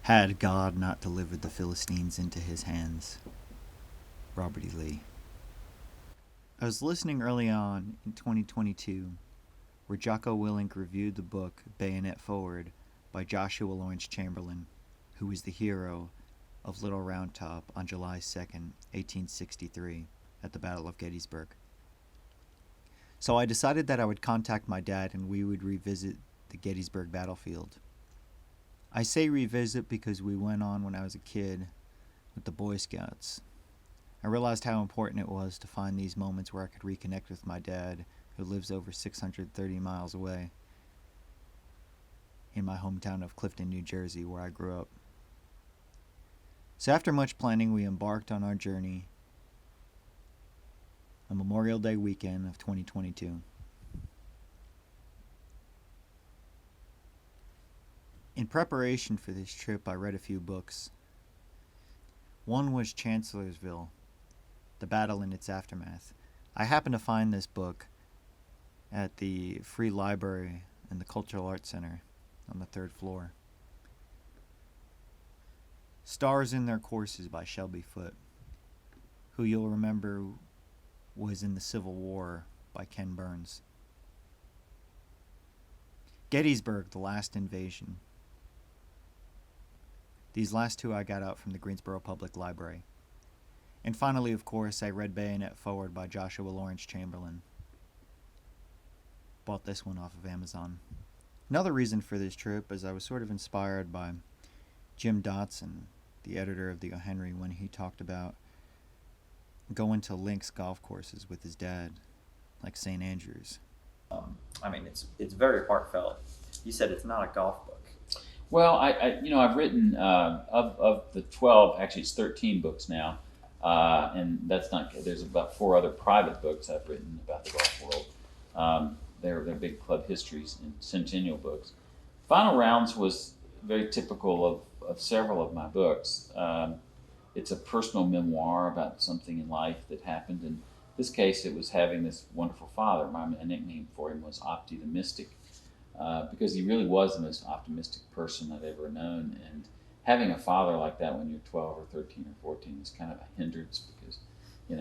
Had God not delivered the Philistines into his hands. Robert E. Lee. I was listening early on in 2022 where Jocko Willink reviewed the book Bayonet Forward by Joshua Lawrence Chamberlain, who was the hero of Little Round Top on July 2nd, 1863, at the Battle of Gettysburg. So I decided that I would contact my dad and we would revisit the Gettysburg battlefield. I say revisit because we went on when I was a kid with the Boy Scouts. I realized how important it was to find these moments where I could reconnect with my dad, who lives over 630 miles away, in my hometown of Clifton, New Jersey, where I grew up. So after much planning, we embarked on our journey on Memorial Day weekend of 2022. In preparation for this trip, I read a few books. One was Chancellorsville, The Battle and Its Aftermath. I happened to find this book at the Free Library in the Cultural Arts Center on the 3rd floor. Stars in Their Courses by Shelby Foote, who you'll remember was in the Civil War by Ken Burns. Gettysburg, The Last Invasion. These last two I got out from the Greensboro Public Library. And finally, of course, I read Bayonet Forward by Joshua Lawrence Chamberlain. Bought this one off of Amazon. Another reason for this trip is I was sort of inspired by Jim Dotson, the editor of the O. Henry, when he talked about going to links golf courses with his dad, like St. Andrews. It's very heartfelt. You said it's not a golf book. Well, I've written of the 12. Actually, it's 13 books now, and that's not. There's about 4 other private books I've written about the golf world. They're big club histories and centennial books. Final Rounds was very typical of several of my books. It's a personal memoir about something in life that happened. In this case, it was having this wonderful father. My nickname for him was Opti the Mystic. Because he really was the most optimistic person I've ever known. And having a father like that when you're 12 or 13 or 14 is kind of a hindrance because,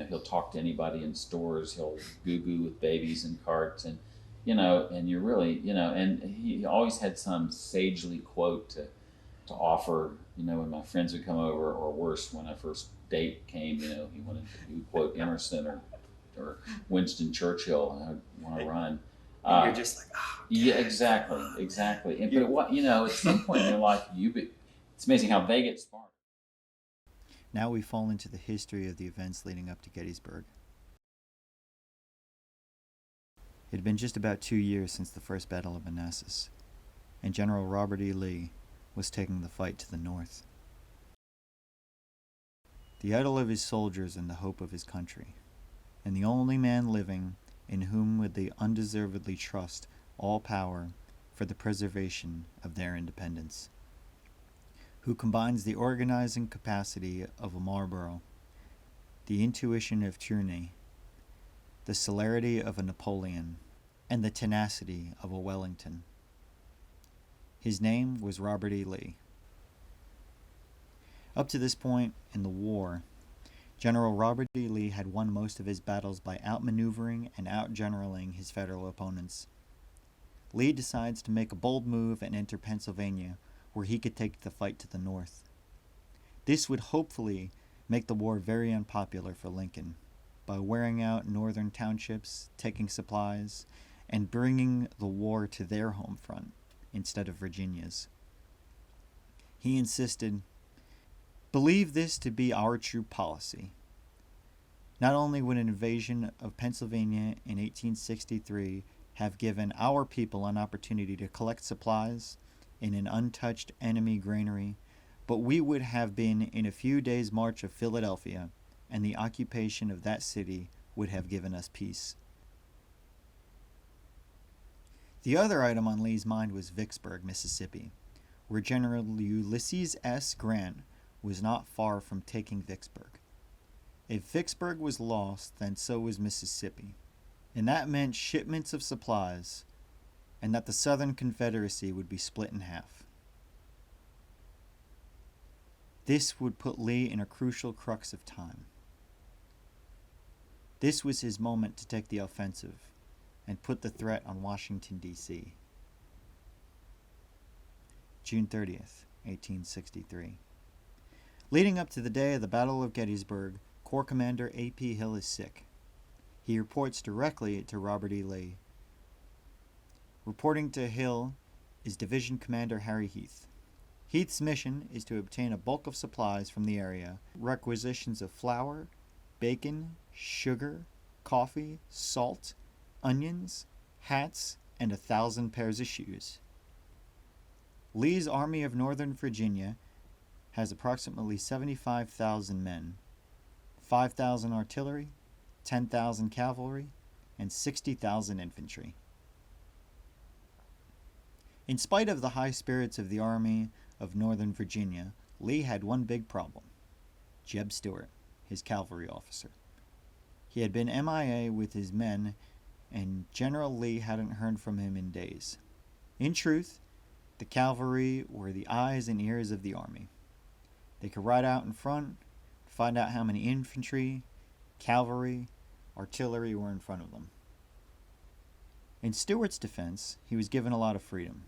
he'll talk to anybody in stores, he'll goo-goo with babies in carts, and, and you're really, and he always had some sagely quote to offer, when my friends would come over, or worse, when our first date came, he would quote Emerson or Winston Churchill, and I'd want to run. And you're just like, oh. Yeah, exactly. But at some point in your life, it's amazing how they get smart. Now we fall into the history of the events leading up to Gettysburg. It had been just about 2 years since the first Battle of Manassas, and General Robert E. Lee was taking the fight to the north. The idol of his soldiers and the hope of his country, and the only man living in whom would they undeservedly trust all power for the preservation of their independence, who combines the organizing capacity of a Marlborough, the intuition of Tierney, the celerity of a Napoleon, and the tenacity of a Wellington. His name was Robert E. Lee. Up to this point in the war, General Robert E. Lee had won most of his battles by outmaneuvering and outgeneraling his Federal opponents. Lee decides to make a bold move and enter Pennsylvania, where he could take the fight to the north. This would hopefully make the war very unpopular for Lincoln, by wearing out northern townships, taking supplies, and bringing the war to their home front instead of Virginia's. He insisted, "Believe this to be our true policy. Not only would an invasion of Pennsylvania in 1863 have given our people an opportunity to collect supplies in an untouched enemy granary, but we would have been in a few days' march of Philadelphia, and the occupation of that city would have given us peace." The other item on Lee's mind was Vicksburg, Mississippi, where General Ulysses S. Grant was not far from taking Vicksburg. If Vicksburg was lost, then so was Mississippi, and that meant shipments of supplies, and that the Southern Confederacy would be split in half. This would put Lee in a crucial crux of time. This was his moment to take the offensive and put the threat on Washington, D.C. June 30th, 1863. Leading up to the day of the Battle of Gettysburg, Corps Commander A.P. Hill is sick. He reports directly to Robert E. Lee. Reporting to Hill is Division Commander Harry Heath. Heath's mission is to obtain a bulk of supplies from the area, requisitions of flour, bacon, sugar, coffee, salt, onions, hats, and 1,000 pairs of shoes. Lee's Army of Northern Virginia has approximately 75,000 men, 5,000 artillery, 10,000 cavalry, and 60,000 infantry. In spite of the high spirits of the Army of Northern Virginia, Lee had one big problem: Jeb Stuart, his cavalry officer. He had been MIA with his men, and General Lee hadn't heard from him in days. In truth, the cavalry were the eyes and ears of the army. They could ride out in front, find out how many infantry, cavalry, artillery were in front of them. In Stuart's defense, he was given a lot of freedom.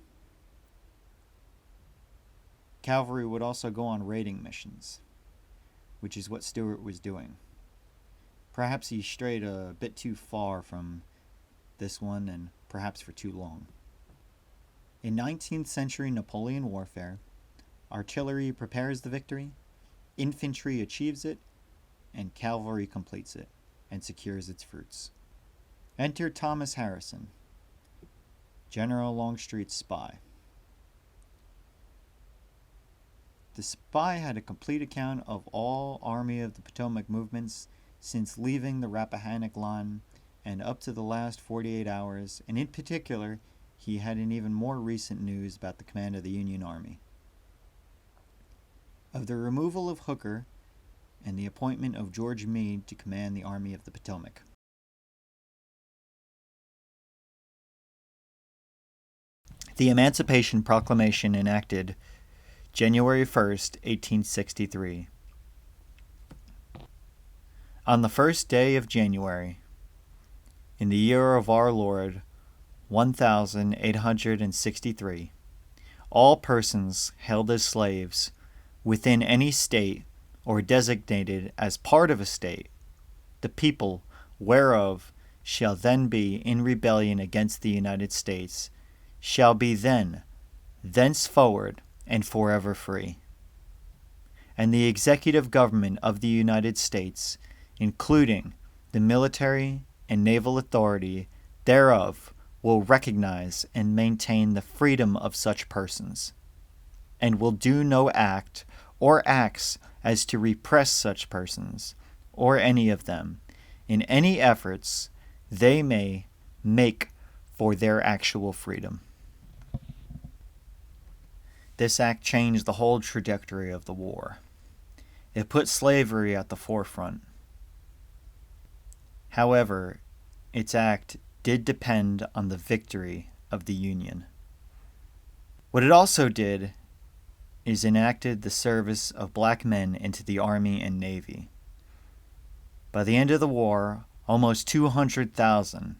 Cavalry would also go on raiding missions, which is what Stuart was doing. Perhaps he strayed a bit too far from this one, and perhaps for too long. In 19th century Napoleon warfare, artillery prepares the victory, infantry achieves it, and cavalry completes it and secures its fruits. Enter Thomas Harrison, General Longstreet's spy. The spy had a complete account of all Army of the Potomac movements since leaving the Rappahannock line and up to the last 48 hours, and in particular, he had an even more recent news about the command of the Union Army. Of the removal of Hooker and the appointment of George Meade to command the Army of the Potomac. The Emancipation Proclamation enacted January 1st, 1863. On the first day of January, in the year of our Lord, 1863, all persons held as slaves within any state or designated as part of a state, the people whereof shall then be in rebellion against the United States, shall be then, thenceforward, and forever free. And the executive government of the United States, including the military and naval authority thereof, will recognize and maintain the freedom of such persons, and will do no act or acts as to repress such persons, or any of them, in any efforts they may make for their actual freedom. This act changed the whole trajectory of the war. It put slavery at the forefront. However, its act did depend on the victory of the Union. What it also did is enacted the service of black men into the Army and Navy. By the end of the war, almost 200,000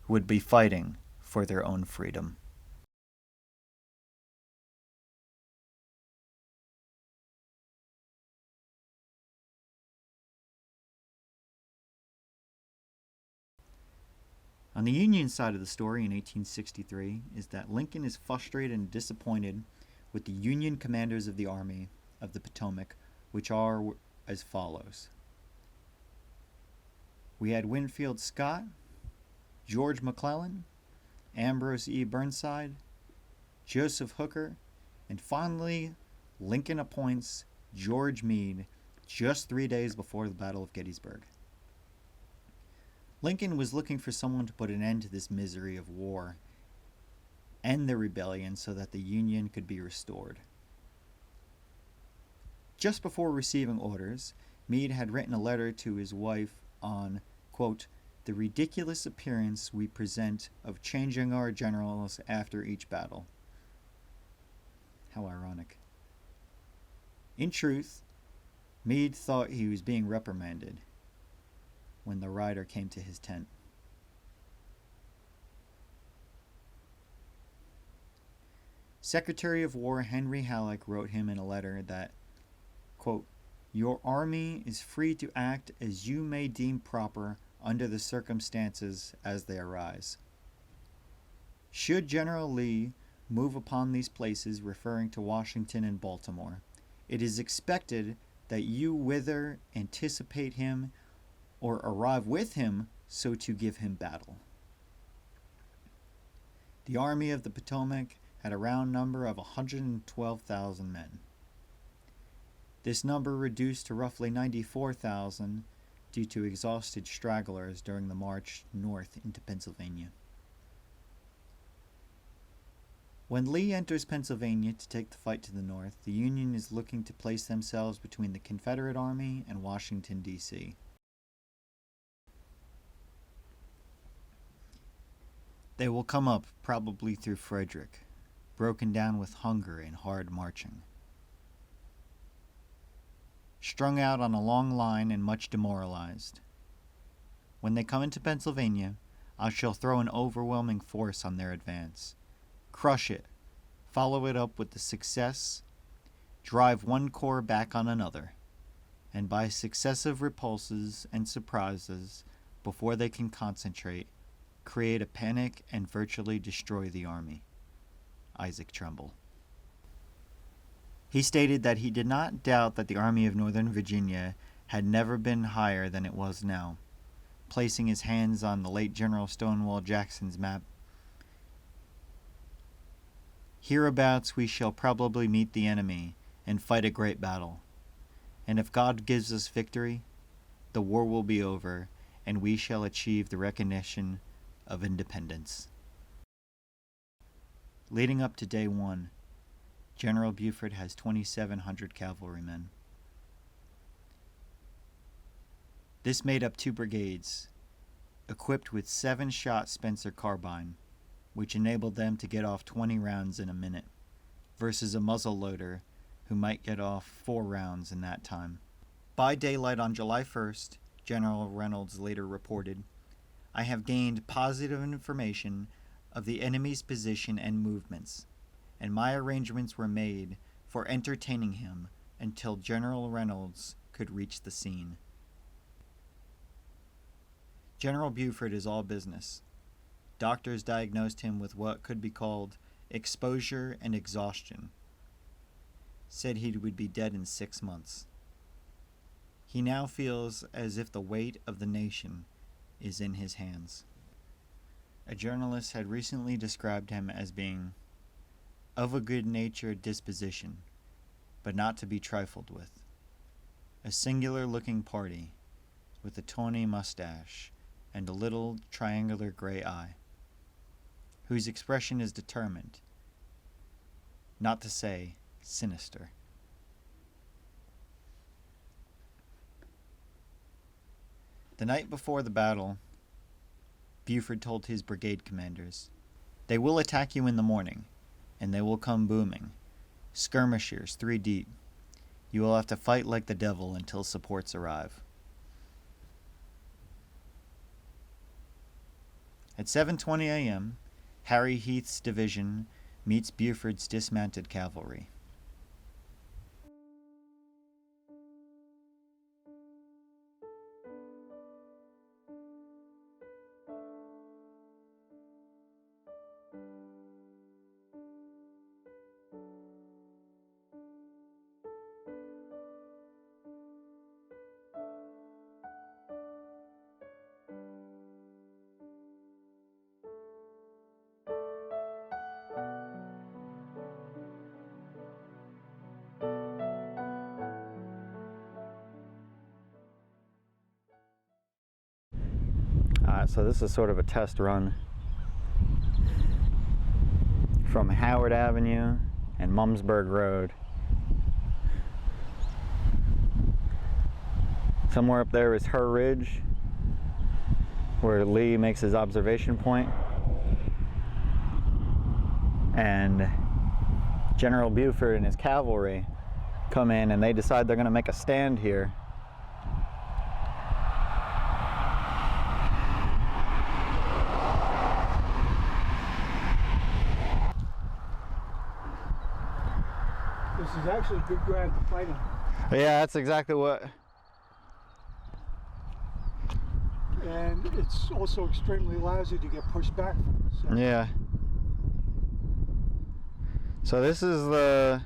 would be fighting for their own freedom. On the Union side of the story in 1863 is that Lincoln is frustrated and disappointed with the Union commanders of the Army of the Potomac, which are as follows. We had Winfield Scott, George McClellan, Ambrose E. Burnside, Joseph Hooker, and finally Lincoln appoints George Meade just 3 days before the Battle of Gettysburg. Lincoln was looking for someone to put an end to this misery of war, end the rebellion so that the Union could be restored. Just before receiving orders, Meade had written a letter to his wife on, quote, the ridiculous appearance we present of changing our generals after each battle. How ironic. In truth, Meade thought he was being reprimanded when the rider came to his tent. Secretary of War Henry Halleck wrote him in a letter that, quote, "Your army is free to act as you may deem proper under the circumstances as they arise. Should General Lee move upon these places," referring to Washington and Baltimore, "it is expected that you whether anticipate him or arrive with him so to give him battle." The Army of the Potomac had a round number of 112,000 men. This number reduced to roughly 94,000 due to exhausted stragglers during the march north into Pennsylvania. When Lee enters Pennsylvania to take the fight to the north, the Union is looking to place themselves between the Confederate Army and Washington, D.C. They will come up probably through Frederick, broken down with hunger and hard marching. Strung out on a long line and much demoralized. When they come into Pennsylvania, I shall throw an overwhelming force on their advance. Crush it, follow it up with the success, drive one corps back on another, and by successive repulses and surprises, before they can concentrate, create a panic and virtually destroy the army. Isaac Trumbull. He stated that he did not doubt that the Army of Northern Virginia had never been higher than it was now, placing his hands on the late General Stonewall Jackson's map. "Hereabouts we shall probably meet the enemy and fight a great battle. And if God gives us victory, the war will be over and we shall achieve the recognition of independence." Leading up to day 1, General Buford has 2,700 cavalrymen. This made up 2 brigades, equipped with 7-shot Spencer carbine, which enabled them to get off 20 rounds in a minute, versus a muzzle loader who might get off 4 rounds in that time. By daylight on July 1st, General Reynolds later reported, "I have gained positive information of the enemy's position and movements, and my arrangements were made for entertaining him until General Reynolds could reach the scene." General Buford is all business. Doctors diagnosed him with what could be called exposure and exhaustion. Said he would be dead in 6 months. He now feels as if the weight of the nation is in his hands. A journalist had recently described him as being of a good-natured disposition, but not to be trifled with. A singular-looking party, with a tawny mustache and a little triangular gray eye, whose expression is determined, not to say sinister. The night before the battle, Buford told his brigade commanders, "They will attack you in the morning, and they will come booming. Skirmishers 3 deep. You will have to fight like the devil until supports arrive." At 7:20 a.m., Harry Heath's division meets Buford's dismounted cavalry. So this is sort of a test run from Howard Avenue and Mumsburg Road. Somewhere up there is Her Ridge, where Lee makes his observation point. And General Buford and his cavalry come in and they decide they're going to make a stand here. This is actually good ground to fight on. Yeah, that's exactly what. And it's also extremely lousy to get pushed back from. So. Yeah. So this is the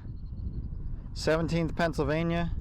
17th Pennsylvania.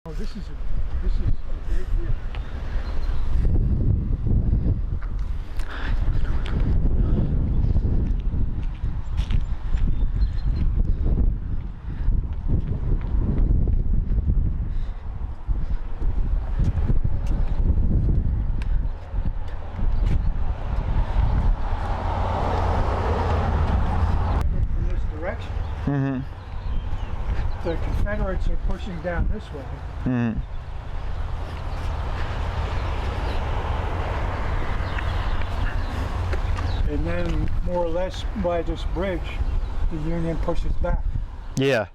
Oh, this is a great view. From this direction, Mm-hmm. the Confederates are pushing down this way. Mm-hmm. And then, more or less, by this bridge, the Union pushes back. Yeah.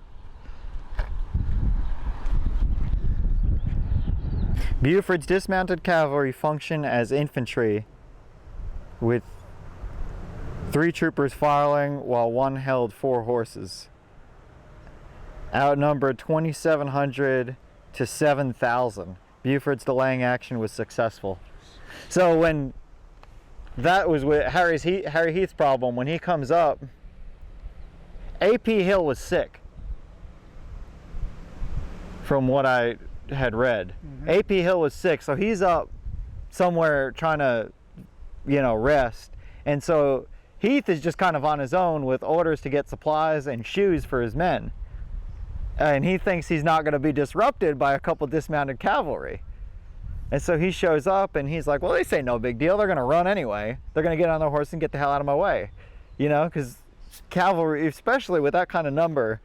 Buford's dismounted cavalry function as infantry, with 3 troopers following while 1 held 4 horses. Outnumbered 2,700 to 7,000. Buford's delaying action was successful. So when that was with Harry Heath's problem, when he comes up, A.P. Hill was sick, from what I had read. Mm-hmm. A.P. Hill was sick, so he's up somewhere trying to, rest. And so Heath is just kind of on his own with orders to get supplies and shoes for his men. And he thinks he's not going to be disrupted by a couple dismounted cavalry. And so he shows up and he's like, well, they say no big deal. They're going to run anyway. They're going to get on their horse and get the hell out of my way. Because cavalry, especially with that kind of number,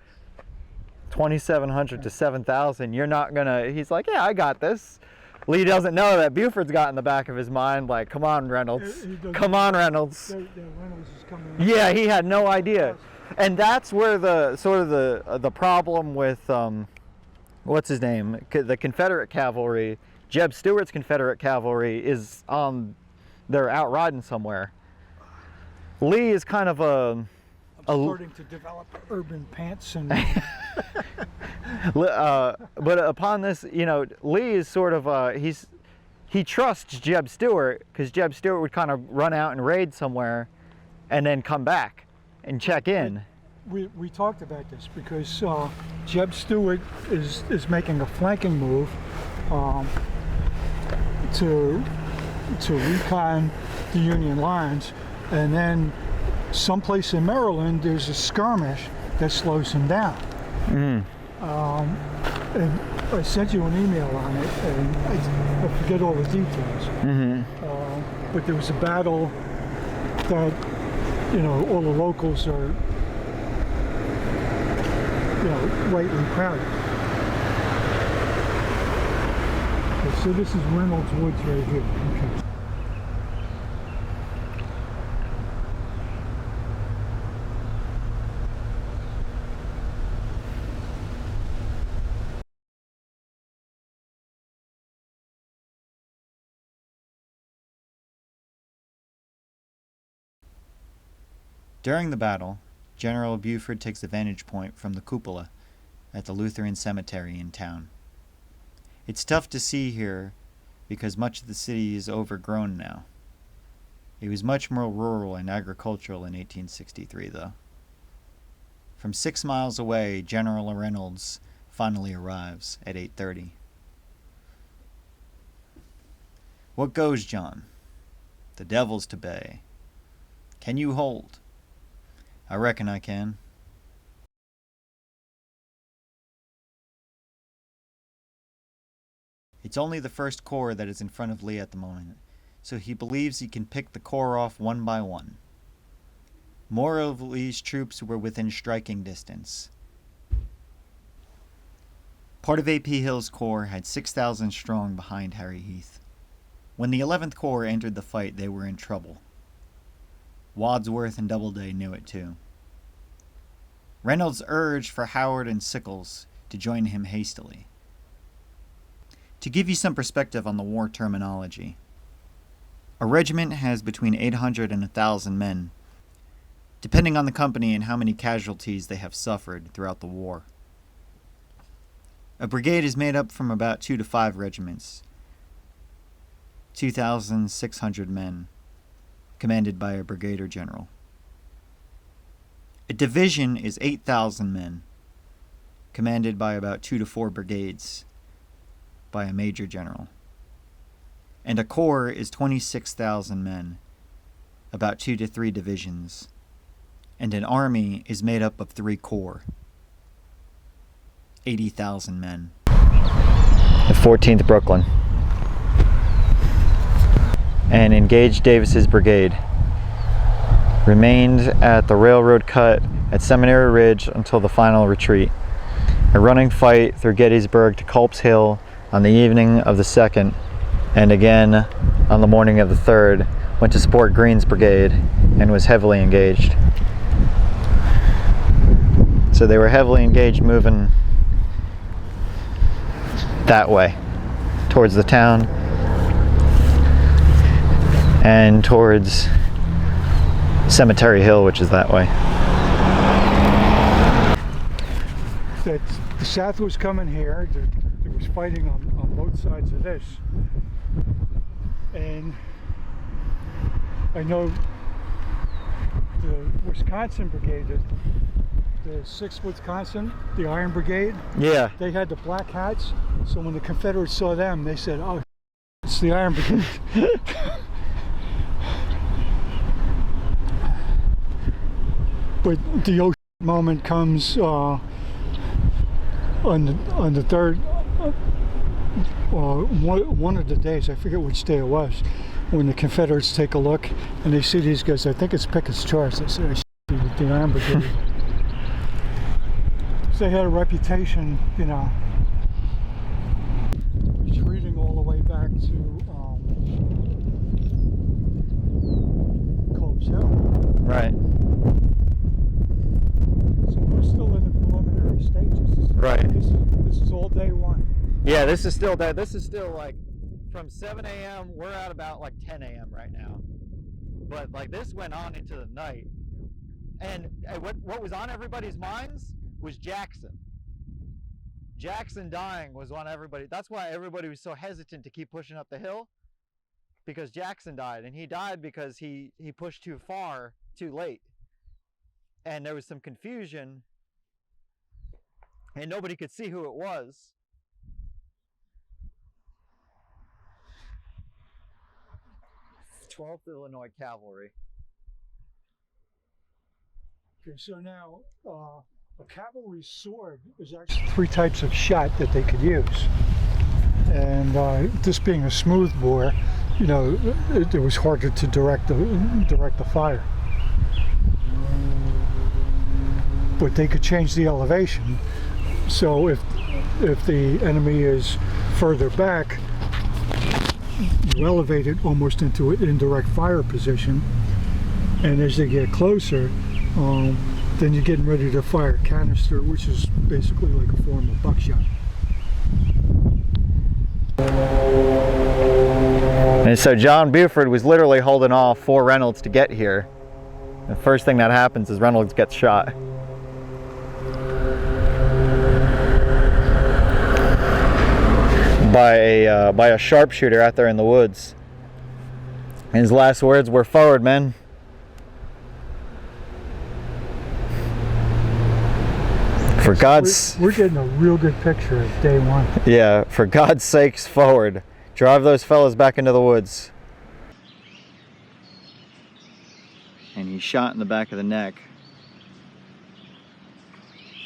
2,700 to 7,000, you're not going to, he's like, yeah, I got this. Lee doesn't know that Buford's got in the back of his mind, like, come on, Reynolds. Come on, Reynolds. The Reynolds is coming in. Yeah, he had no idea. And that's where the problem with, what's his name? The Confederate cavalry, Jeb Stuart's Confederate cavalry, is they're out riding somewhere. Lee is kind of I'm starting to develop urban pants and but upon this, Lee is sort of he trusts Jeb Stuart, because Jeb Stuart would kind of run out and raid somewhere and then come back and check in. we talked about this because Jeb Stuart is making a flanking move to recon the Union lines, and then someplace in Maryland there's a skirmish that slows him down. Mm. And I sent you an email on it, and I forget all the details. Mm-hmm. But there was a battle that, all the locals are, rightly proud of. Okay, so this is Reynolds Woods right here. Okay. During the battle, General Buford takes a vantage point from the cupola at the Lutheran cemetery in town. It's tough to see here because much of the city is overgrown now. It was much more rural and agricultural in 1863, though. From 6 miles away, General Reynolds finally arrives at 8:30. "What goes, John?" "The devil's to bay." "Can you hold?" "I reckon I can." It's only the First Corps that is in front of Lee at the moment, so he believes he can pick the corps off one by one. More of Lee's troops were within striking distance. Part of A.P. Hill's corps had 6,000 strong behind Harry Heath. When the 11th Corps entered the fight, they were in trouble. Wadsworth and Doubleday knew it too. Reynolds urged for Howard and Sickles to join him hastily. To give you some perspective on the war terminology, a regiment has between 800 and 1,000 men, depending on the company and how many casualties they have suffered throughout the war. A brigade is made up from about 2 to 5 regiments, 2,600 men, commanded by a brigadier general. A division is 8,000 men, commanded by about 2 to 4 brigades, by a major general. And a corps is 26,000 men, about 2 to 3 divisions. And an army is made up of 3 corps, 80,000 men. The 14th Brooklyn. And engaged Davis's brigade. Remained at the railroad cut at Seminary Ridge until the final retreat. A running fight through Gettysburg to Culp's Hill on the evening of the 2nd, and again on the morning of the 3rd, went to support Greene's brigade and was heavily engaged. So they were heavily engaged moving that way, towards the town and towards Cemetery Hill, which is that way. That the South was coming here. There was fighting on both sides of this, and I know the Wisconsin brigade, the 6th Wisconsin, the Iron Brigade. Yeah. They had the black hats, so when the Confederates saw them, they said, "Oh, it's the Iron Brigade." But the oh moment comes on the 3rd, one of the days, I forget which day it was, when the Confederates take a look and they see these guys. I think it's Pickett's Charge. They say, "The Iron Brigade." So they had a reputation, you know, retreating all the way back to Culp's Hill. Right. So we're still in the preliminary stages. Right. This is all day one. Yeah, this is still like from 7 a.m. We're at about like 10 a.m. right now. But like this went on into the night. And what was on everybody's minds was Jackson. Jackson dying was on everybody. That's why everybody was so hesitant to keep pushing up the hill, because Jackson died, and he died because he pushed too far, too late. And there was some confusion, and nobody could see who it was. "12th Illinois Cavalry." Okay, so now a cavalry sword is actually 3 types of shot that they could use. And this being a smooth bore, you know, it was harder to direct the fire. But they could change the elevation. So if the enemy is further back, you elevate it almost into an indirect fire position, and as they get closer, then you're getting ready to fire a canister, which is basically like a form of buckshot. And so John Buford was literally holding off for Reynolds to get here. The first thing that happens is Reynolds gets shot. By a sharpshooter out there in the woods. And his last words were, "Forward, men." For God's... We're getting a real good picture of day one. Yeah, for God's sakes, forward. Drive those fellas back into the woods. And he's shot in the back of the neck.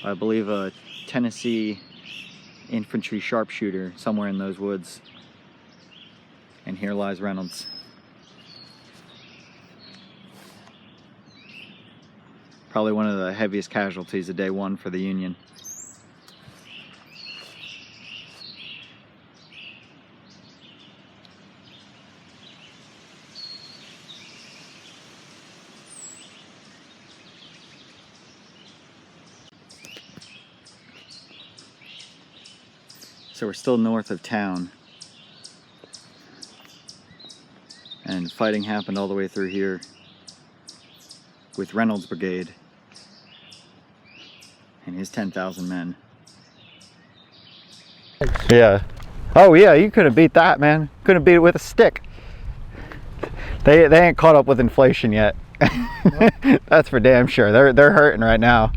I believe a Tennessee infantry sharpshooter somewhere in those woods. And here lies Reynolds. Probably one of the heaviest casualties of day one for the Union. So we're still north of town. And fighting happened all the way through here with Reynolds' brigade and his 10,000 men. Yeah. Oh yeah, you couldn't beat that, man. Couldn't beat it with a stick. They ain't caught up with inflation yet. Nope. That's for damn sure. They're hurting right now.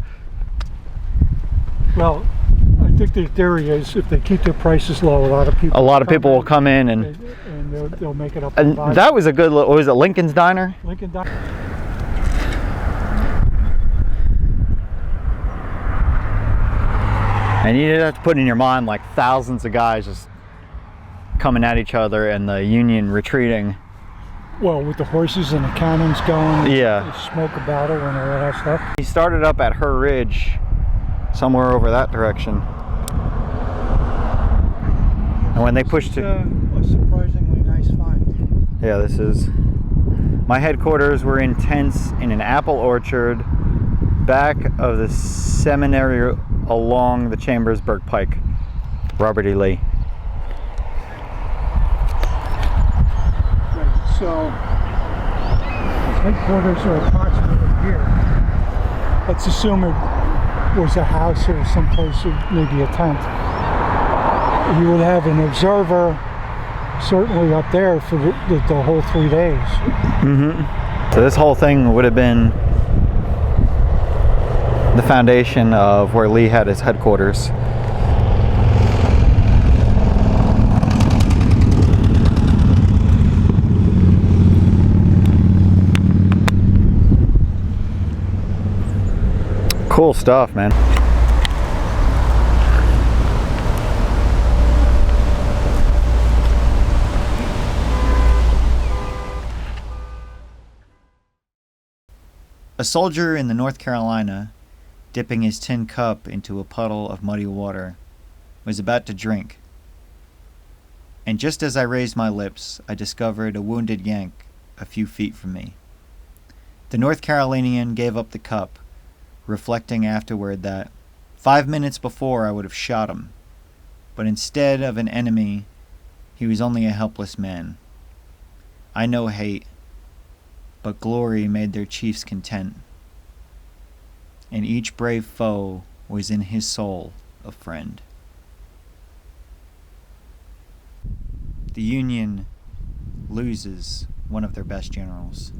Well, I think the theory is if they keep their prices low, a lot of people will come in and they'll make it up. And that was a good, what was it, Lincoln's Diner? Lincoln Diner. And you have to put in your mind like thousands of guys just coming at each other and the Union retreating. Well, with the horses and the cannons going, yeah, the smoke of battle and all that stuff. He started up at Her Ridge, somewhere over that direction. And when they pushed to... a surprisingly nice find. Yeah, this is... My headquarters were in tents in an apple orchard back of the seminary along the Chambersburg Pike. Robert E. Lee. Right, so headquarters are approximately here. Let's assume it was a house or someplace, maybe a tent. You would have an observer certainly up there for the whole 3 days. Mm-hmm. So this whole thing would have been the foundation of where Lee had his headquarters. Cool stuff, man. A soldier in the North Carolina, dipping his tin cup into a puddle of muddy water, was about to drink. And just as I raised my lips, I discovered a wounded Yank a few feet from me. The North Carolinian gave up the cup, reflecting afterward that 5 minutes before I would have shot him, but instead of an enemy, he was only a helpless man. I know hate, but glory made their chiefs content, and each brave foe was in his soul a friend. The Union loses one of their best generals.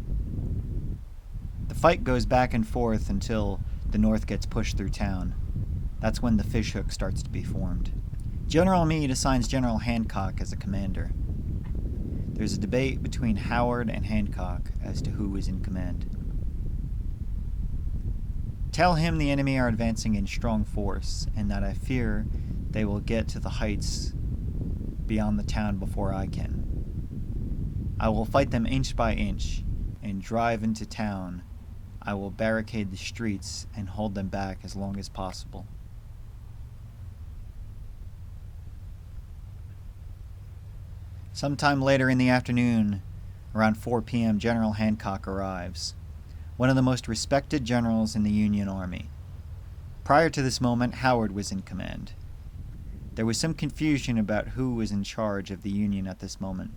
The fight goes back and forth until the North gets pushed through town. That's when the fishhook starts to be formed. General Meade assigns General Hancock as a commander. There's a debate between Howard and Hancock as to who is in command. Tell him the enemy are advancing in strong force, and that I fear they will get to the heights beyond the town before I can. I will fight them inch by inch, and drive into town. I will barricade the streets and hold them back as long as possible. Sometime later in the afternoon, around 4 p.m., General Hancock arrives, one of the most respected generals in the Union Army. Prior to this moment, Howard was in command. There was some confusion about who was in charge of the Union at this moment.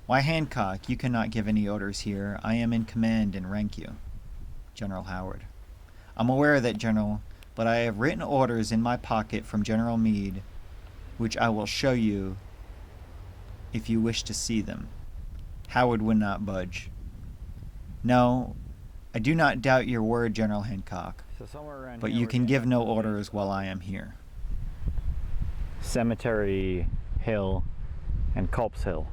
"Why, Hancock, you cannot give any orders here. I am in command and rank you." General Howard: "I'm aware of that, General, but I have written orders in my pocket from General Meade, which I will show you if you wish to see them." Howard would not budge. "No, I do not doubt your word, General Hancock, So somewhere around but here you we're can getting give up no to the orders while I am here. Cemetery Hill and Culp's Hill.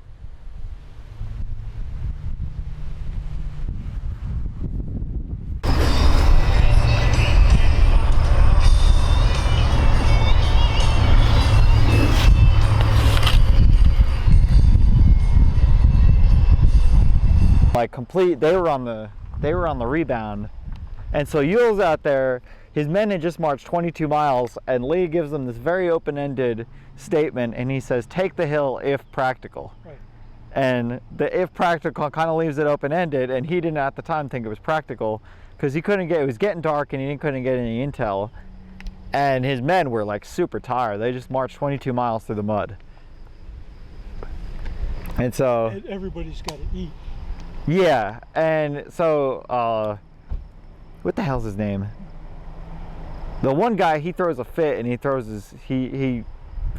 Like they were on the rebound, and so Ewell's out there. His men had just marched 22 miles, and Lee gives them this very open-ended statement, and he says, "Take the hill if practical." Right. And the if practical kind of leaves it open-ended, and he didn't at the time think it was practical because he couldn't get. It was getting dark, and he couldn't get any intel, and his men were like super tired. They just marched 22 miles through the mud, and so Everybody's got to eat. yeah, and so what the hell's his name? The one guy, he throws a fit, and he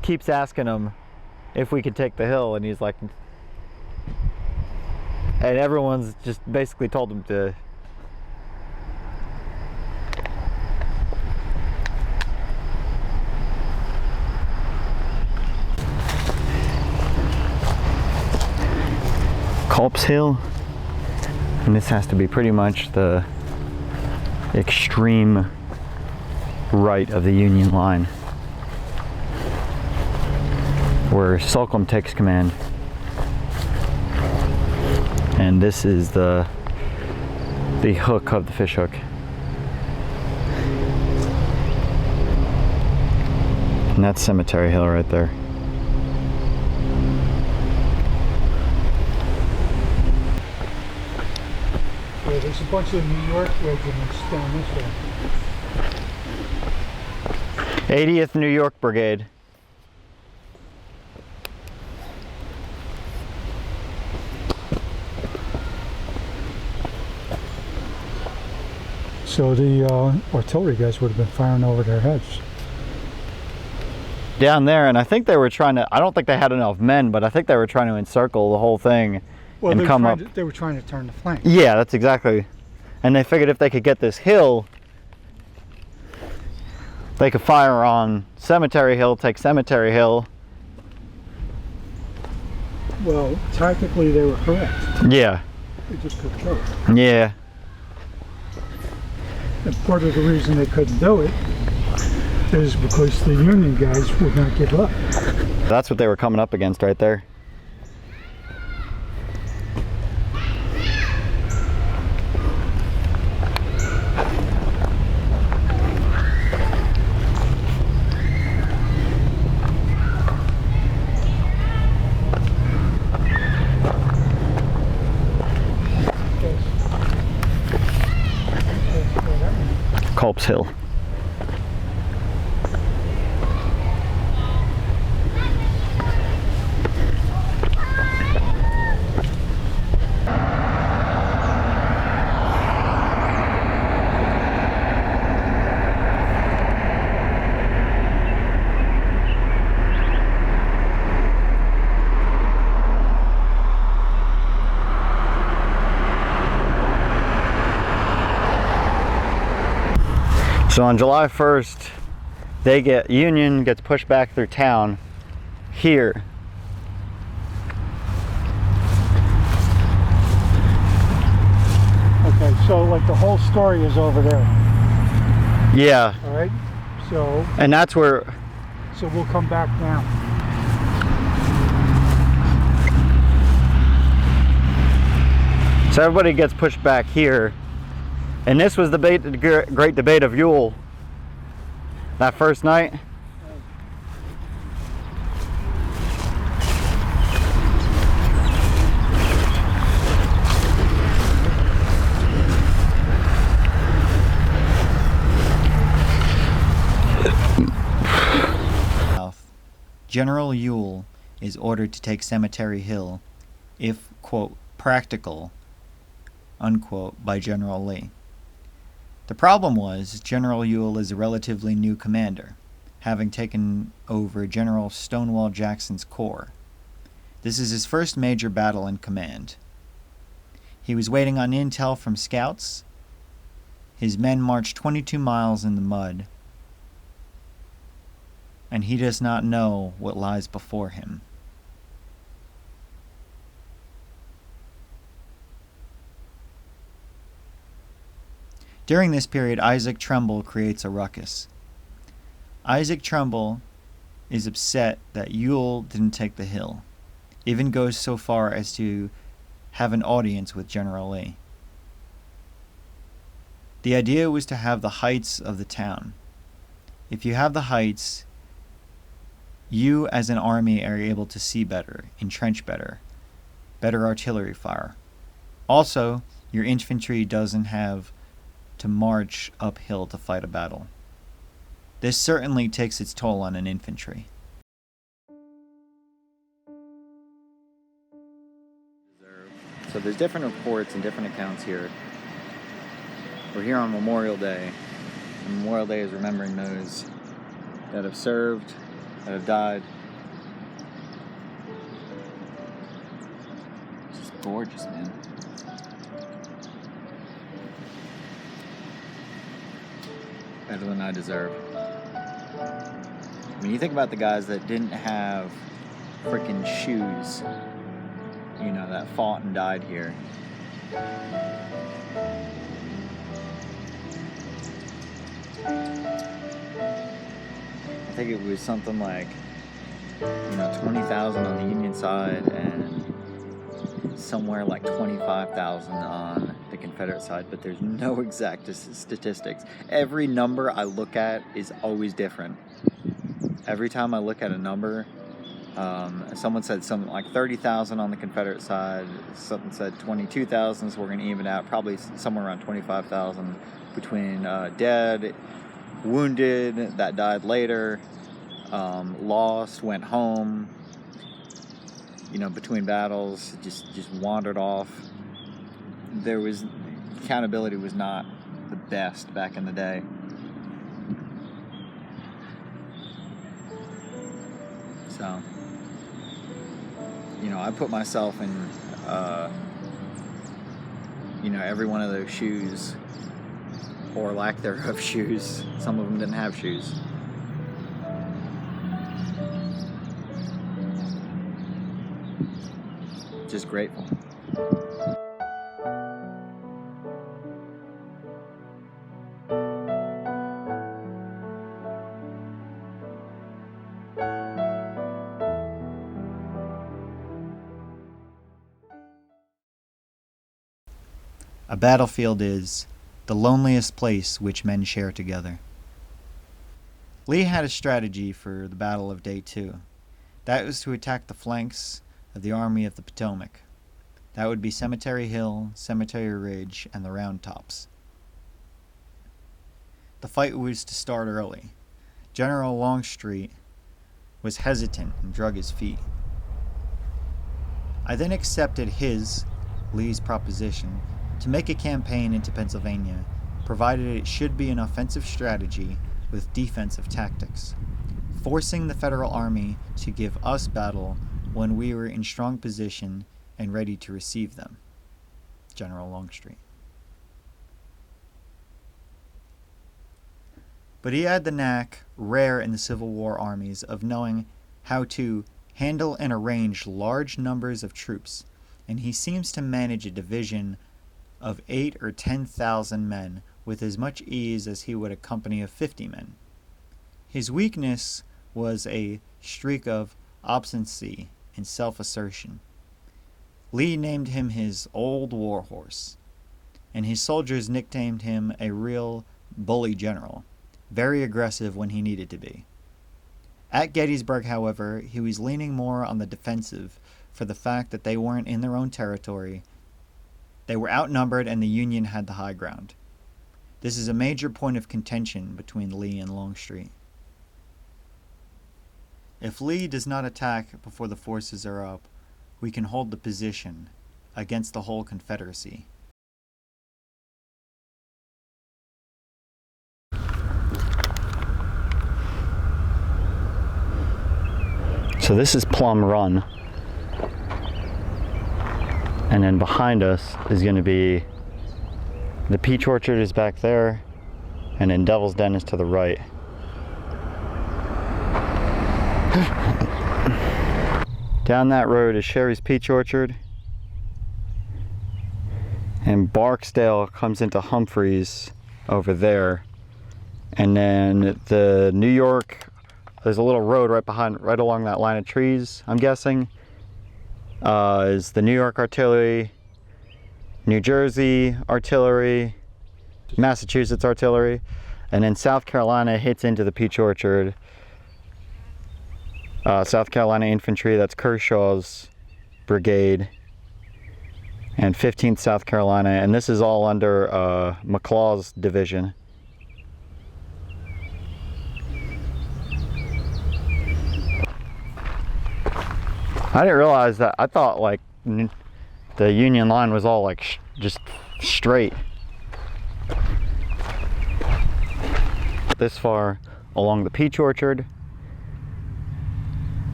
keeps asking him if we could take the hill, and he's like, and everyone's just basically told him to. Culp's Hill, and this has to be pretty much the extreme right of the Union line, where Slocum takes command, and this is the hook of the fish hook, and that's Cemetery Hill right there. Yeah, there's a bunch of New York regiments down this way. 80th New York Brigade. So the artillery guys would have been firing over their heads. Down there, and I think they were trying to, I don't think they had enough men, but I think they were trying to encircle the whole thing Well, and they, come were up. trying to, they were trying to turn the flank. Yeah, that's exactly. And they figured if they could get this hill, they could fire on Cemetery Hill, take Cemetery Hill. Well, tactically they were correct. Yeah, They just couldn't do it. yeah. And part of the reason they couldn't do it is because the Union guys would not give up. That's what they were coming up against right there. Culp's Hill. So on July 1st, Union gets pushed back through town here. Okay, so like the whole story is over there, Yeah, all right? So and that's where, we'll come back down. so everybody gets pushed back here. And this was the great debate of Ewell that first night. General Ewell is ordered to take Cemetery Hill if, quote, practical, unquote, by General Lee. The problem was General Ewell is a relatively new commander, having taken over General Stonewall Jackson's corps. This is his first major battle in command. He was waiting on intel from scouts His men march 22 miles in the mud, and he does not know what lies before him. During this period, Isaac Trumbull creates a ruckus. Isaac Trumbull is upset that Ewell didn't take the hill, even goes so far as to have an audience with General Lee. The idea was to have the heights of the town. If you have the heights, you as an army are able to see better, entrench better artillery fire. Also, your infantry doesn't have to march uphill to fight a battle. This certainly takes its toll on an infantry. So there's different reports and different accounts here. We're here on Memorial Day. And Memorial Day is remembering those that have served, that have died. It's just gorgeous, man. Better than I deserve. When you think about the guys that didn't have freaking shoes, you know, that fought and died here. I think it was something like, 20,000 on the Union side and somewhere like 25,000 on the Confederate side, but there's no exact statistics. Every number I look at is always different. Every time I look at a number, someone said something like 30,000 on the Confederate side, something said 22,000, so we're going to even out probably somewhere around 25,000 between dead, wounded, that died later, lost, went home, between battles, just wandered off. Accountability was not the best back in the day. So, I put myself in, every one of those shoes, or lack thereof shoes. Some of them didn't have shoes. Just grateful. A battlefield is the loneliest place which men share together. Lee had a strategy for the Battle of Day 2. That was to attack the flanks of the Army of the Potomac. That would be Cemetery Hill, Cemetery Ridge, and the Round Tops. The fight was to start early. General Longstreet was hesitant and drug his feet. I then accepted Lee's proposition, to make a campaign into Pennsylvania, provided it should be an offensive strategy with defensive tactics, forcing the Federal Army to give us battle when we were in strong position and ready to receive them. General Longstreet. But he had the knack, rare in the Civil War armies, of knowing how to handle and arrange large numbers of troops, and he seems to manage a division of 8,000 or 10,000 men with as much ease as he would a company of 50 men. His weakness was a streak of obstinacy and self-assertion. Lee named him his old war horse, and his soldiers nicknamed him a real bully general, very aggressive when he needed to be. At Gettysburg, however, he was leaning more on the defensive for the fact that they weren't in their own territory. They were outnumbered and the Union had the high ground. This is a major point of contention between Lee and Longstreet. If Lee does not attack before the forces are up, we can hold the position against the whole Confederacy. So this is Plum Run. And then behind us is going to be The peach orchard is back there, and then Devil's Den is to the right. Down that road is Sherry's Peach Orchard, and Barksdale comes into Humphreys over there, and then the New York, there's a little road right along that line of trees, I'm guessing, is the New York Artillery, New Jersey Artillery, Massachusetts Artillery, and then South Carolina hits into the Peach Orchard. South Carolina Infantry, that's Kershaw's brigade, and 15th South Carolina, and this is all under McLaw's division. I didn't realize that. I thought like the Union line was all like just straight. This far along the Peach Orchard.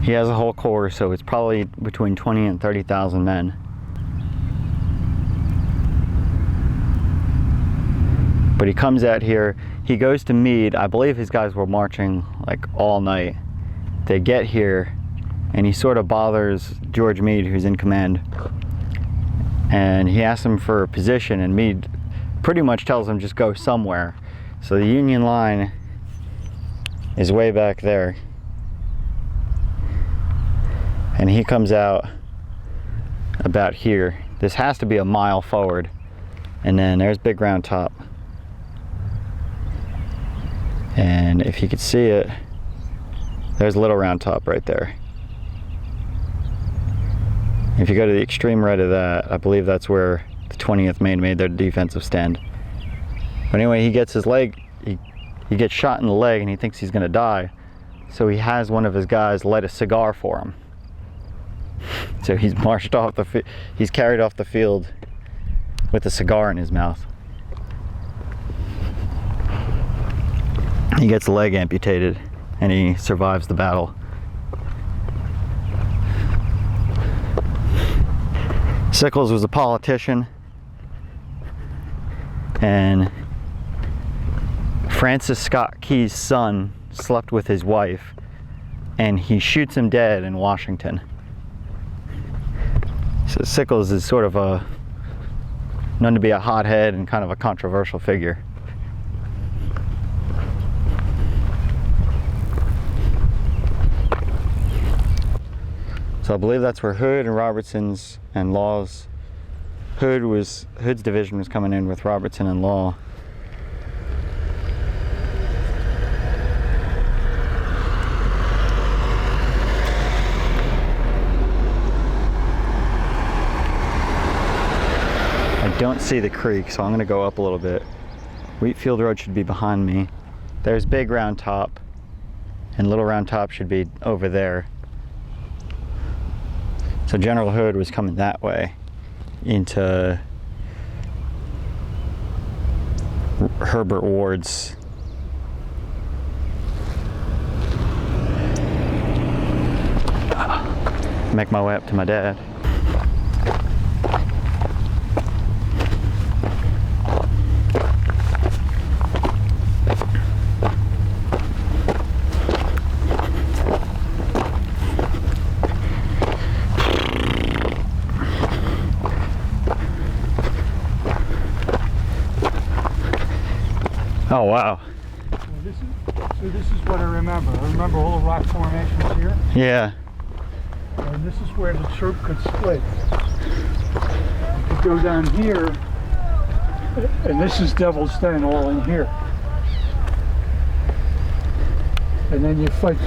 He has a whole corps, so it's probably between 20 and 30,000 men. But he comes out here, he goes to Meade. I believe his guys were marching like all night. They get here, and he sort of bothers George Meade, who's in command. And he asks him for a position, and Meade pretty much tells him just go somewhere. So the Union line is way back there. And he comes out about here. This has to be a mile forward. And then there's Big Round Top. And if you could see it, there's Little Round Top right there. If you go to the extreme right of that, I believe that's where the 20th Maine made their defensive stand. But anyway, he gets his leg, he gets shot in the leg and he thinks he's gonna die. So he has one of his guys light a cigar for him. So he's marched off he's carried off the field with a cigar in his mouth. He gets the leg amputated and he survives the battle. Sickles was a politician, and Francis Scott Key's son slept with his wife, and he shoots him dead in Washington. So Sickles is sort of known to be a hothead and kind of a controversial figure. So I believe that's where Hood and Robertson's and Law's, Hood's division was coming in with Robertson and Law. I don't see the creek, so I'm going to go up a little bit. Wheatfield Road should be behind me. There's Big Round Top, and Little Round Top should be over there. So General Hood was coming that way into Herbert Ward's. Make my way up to my dad. Oh wow. So this is what I remember. I remember all the rock formations here. Yeah. And this is where the troop could split. You could go down here, and this is Devil's Den all in here. And then you fight,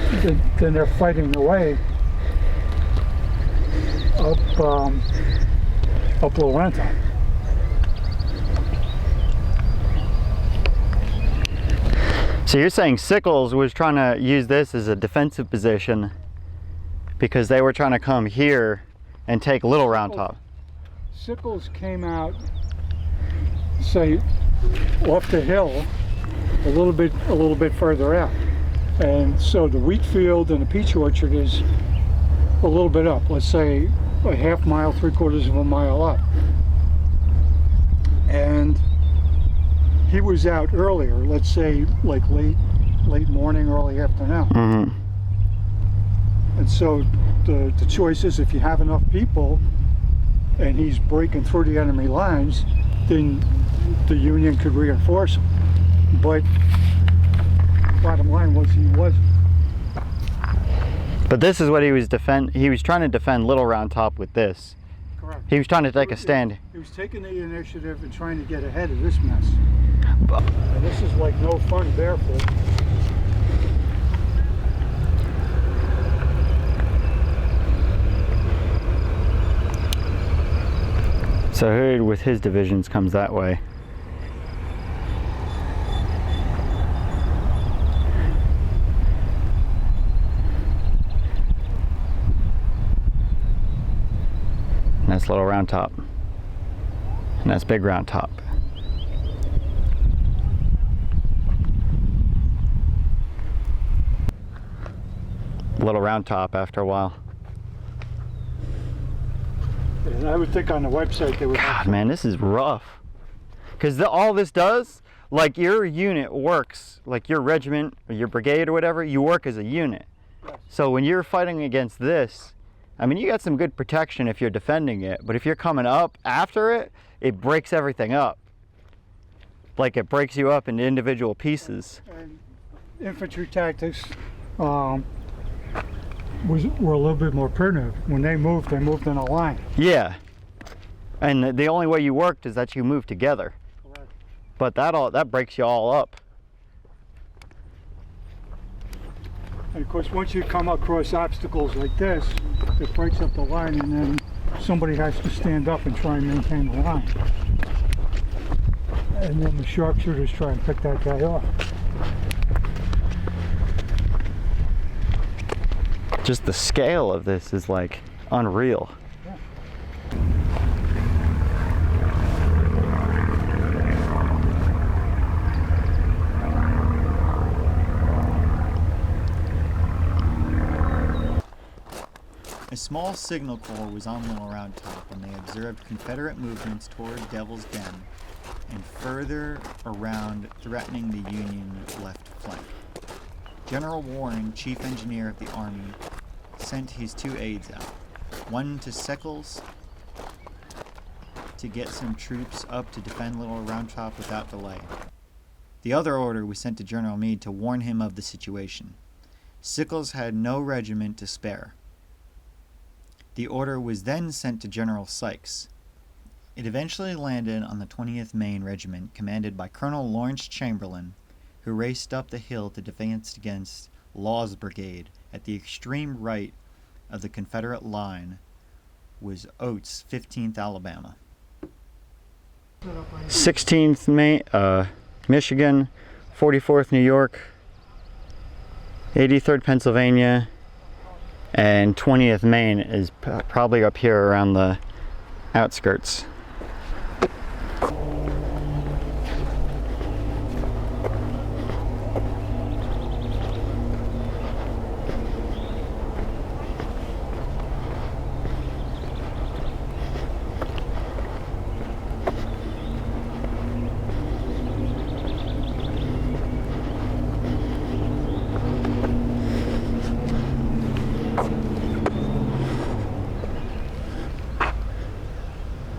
then they're fighting away up Lorenta. So you're saying Sickles was trying to use this as a defensive position because they were trying to come here and take Little Round Top. Sickles came out, say, off the hill a little bit further out. And so the wheat field and the peach orchard is a little bit up, let's say a half mile, 3/4 of a mile up. and he was out earlier, let's say like late morning, early afternoon. Mm-hmm. And so the choice is, if you have enough people and he's breaking through the enemy lines, then the Union could reinforce him. But bottom line was he wasn't. But this is what he was he was trying to defend Little Round Top with this. Correct. He was trying to take a stand. He was taking the initiative and trying to get ahead of this mess. And this is like no fun barefoot. So Hood with his divisions comes that way. And that's Little Round Top. And that's Big Round Top. Little Round Top after a while. And I would think on the website they would God, man, this is rough. Because all this does, like your unit works, like your regiment or your brigade or whatever, you work as a unit. Yes. So when you're fighting against this, I mean, you got some good protection if you're defending it, but if you're coming up after it, it breaks everything up. Like it breaks you up into individual pieces. And infantry tactics were a little bit more primitive. When they moved in a line. Yeah. And the only way you worked is that you moved together. Correct. But that breaks you all up. And of course, once you come across obstacles like this, it breaks up the line, and then somebody has to stand up and try and maintain the line. And then the sharpshooters try and pick that guy off. Just the scale of this is like unreal. Yeah. A small signal corps was on Little Round Top when they observed Confederate movements toward Devil's Den and further around, threatening the Union left flank. General Warren, chief engineer of the Army, sent his 2 aides out, one to Sickles to get some troops up to defend Little Round Top without delay. The other order was sent to General Meade to warn him of the situation. Sickles had no regiment to spare. The order was then sent to General Sykes. It eventually landed on the 20th Maine Regiment, commanded by Colonel Lawrence Chamberlain, who raced up the hill to defense against Law's brigade. At the extreme right of the Confederate line was Oates' 15th Alabama. 16th Michigan, 44th New York, 83rd Pennsylvania, and 20th Maine is probably up here around the outskirts.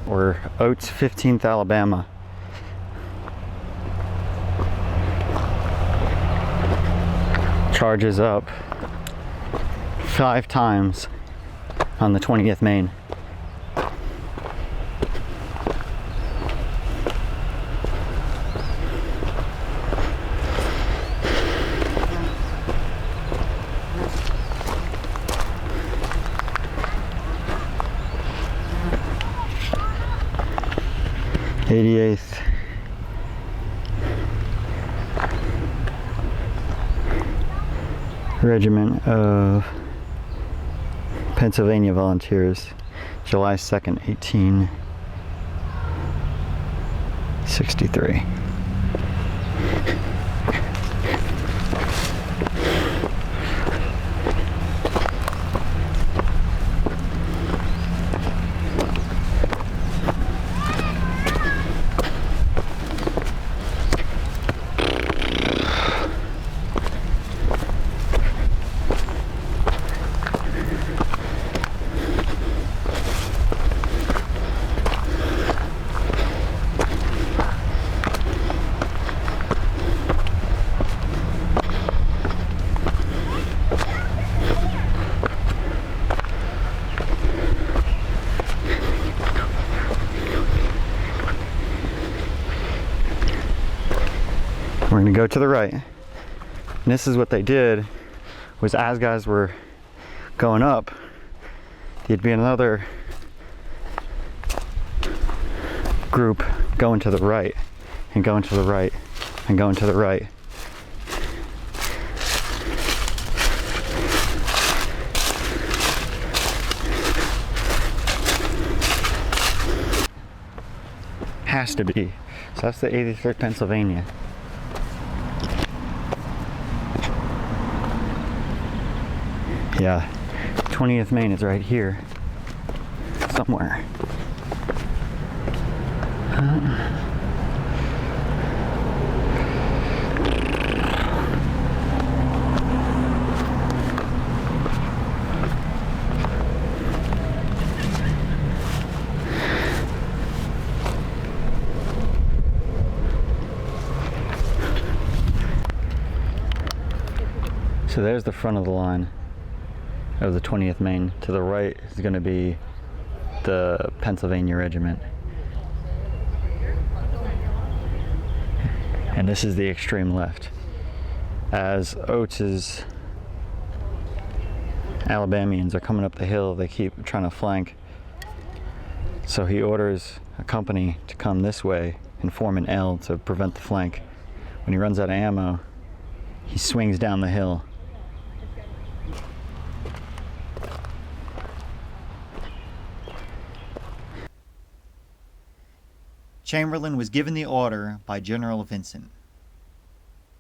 Or Oates' 15th Alabama. Charges up 5 times on the 20th Maine. '88th Regiment of Pennsylvania Volunteers, July 2nd, 1863. gonna go to the right. And this is what they did, was as guys were going up, there'd be another group going to the right, and going to the right, and going to the right. Has to be. So that's the 83rd Pennsylvania. Yeah, 20th Maine is right here somewhere. So there's the front of the line of the 20th Maine. To the right is going to be the Pennsylvania Regiment. And this is the extreme left. As Oates's Alabamians are coming up the hill, they keep trying to flank. So he orders a company to come this way and form an L to prevent the flank. When he runs out of ammo, he swings down the hill. Chamberlain was given the order by General Vincent.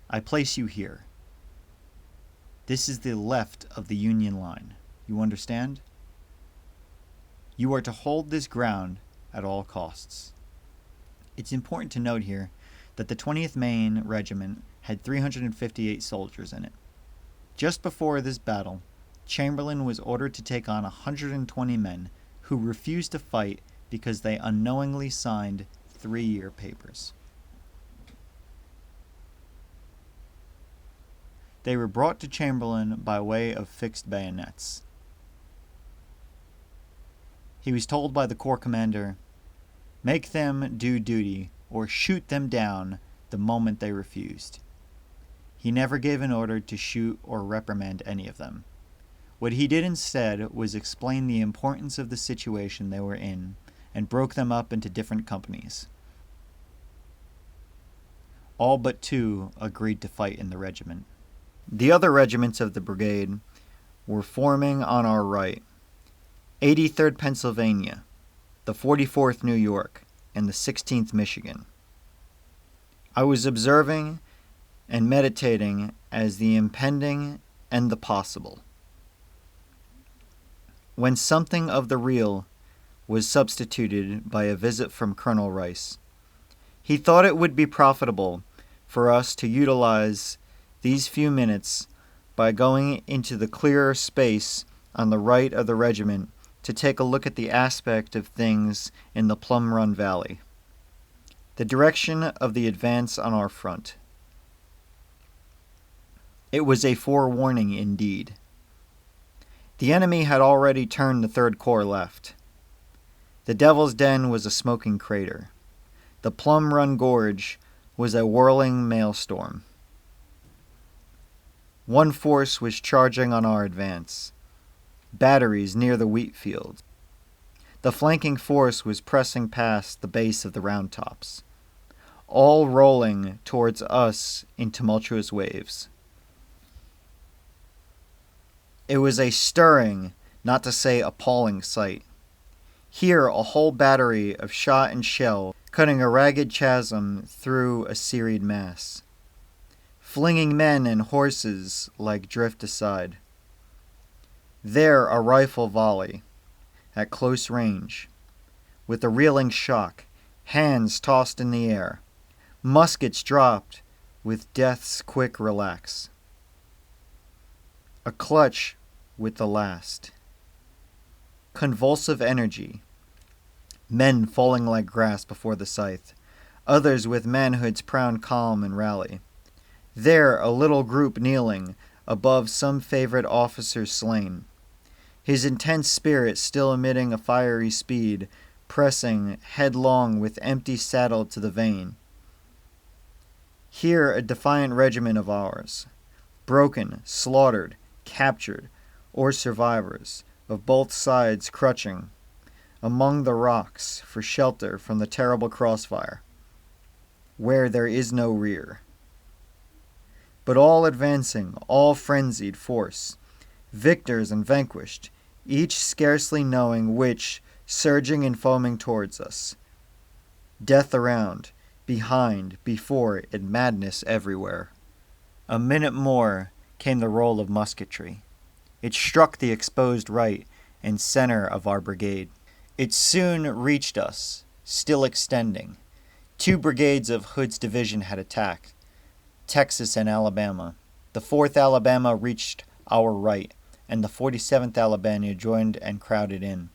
I place you here. This is the left of the Union line. You understand? You are to hold this ground at all costs. It's important to note here that the 20th Maine Regiment had 358 soldiers in it. Just before this battle, Chamberlain was ordered to take on 120 men who refused to fight because they unknowingly signed 3-year papers. They were brought to Chamberlain by way of fixed bayonets. He was told by the corps commander, "Make them do duty or shoot them down the moment they refused." He never gave an order to shoot or reprimand any of them. What he did instead was explain the importance of the situation they were in and broke them up into different companies. All but 2 agreed to fight in the regiment. The other regiments of the brigade were forming on our right: 83rd Pennsylvania, the 44th New York, and the 16th Michigan. I was observing and meditating as the impending and the possible, when something of the real was substituted by a visit from Colonel Rice. He thought it would be profitable for us to utilize these few minutes by going into the clearer space on the right of the regiment to take a look at the aspect of things in the Plum Run Valley, the direction of the advance on our front. It was a forewarning indeed. The enemy had already turned the 3rd Corps left. The Devil's Den was a smoking crater. The Plum Run Gorge was a whirling maelstrom. One force was charging on our advance, batteries near the wheat fields. The flanking force was pressing past the base of the Round Tops, all rolling towards us in tumultuous waves. It was a stirring, not to say appalling sight. Here a whole battery of shot and shell cutting a ragged chasm through a serried mass, flinging men and horses like drift aside. There a rifle volley, at close range, with a reeling shock, hands tossed in the air, muskets dropped with death's quick relax. A clutch with the last. Convulsive energy, men falling like grass before the scythe, others with manhood's proud calm and rally. There a little group kneeling above some favorite officer slain, his intense spirit still emitting a fiery speed, pressing headlong with empty saddle to the vein. Here a defiant regiment of ours, broken, slaughtered, captured, or survivors, of both sides crouching among the rocks for shelter from the terrible crossfire, where there is no rear. But all advancing, all frenzied force, victors and vanquished, each scarcely knowing which, surging and foaming towards us. Death around, behind, before, and madness everywhere. A minute more came the roll of musketry. It struck the exposed right and center of our brigade. It soon reached us, still extending. 2 brigades of Hood's division had attacked, Texas and Alabama. The 4th Alabama reached our right, and the 47th Alabama joined and crowded in.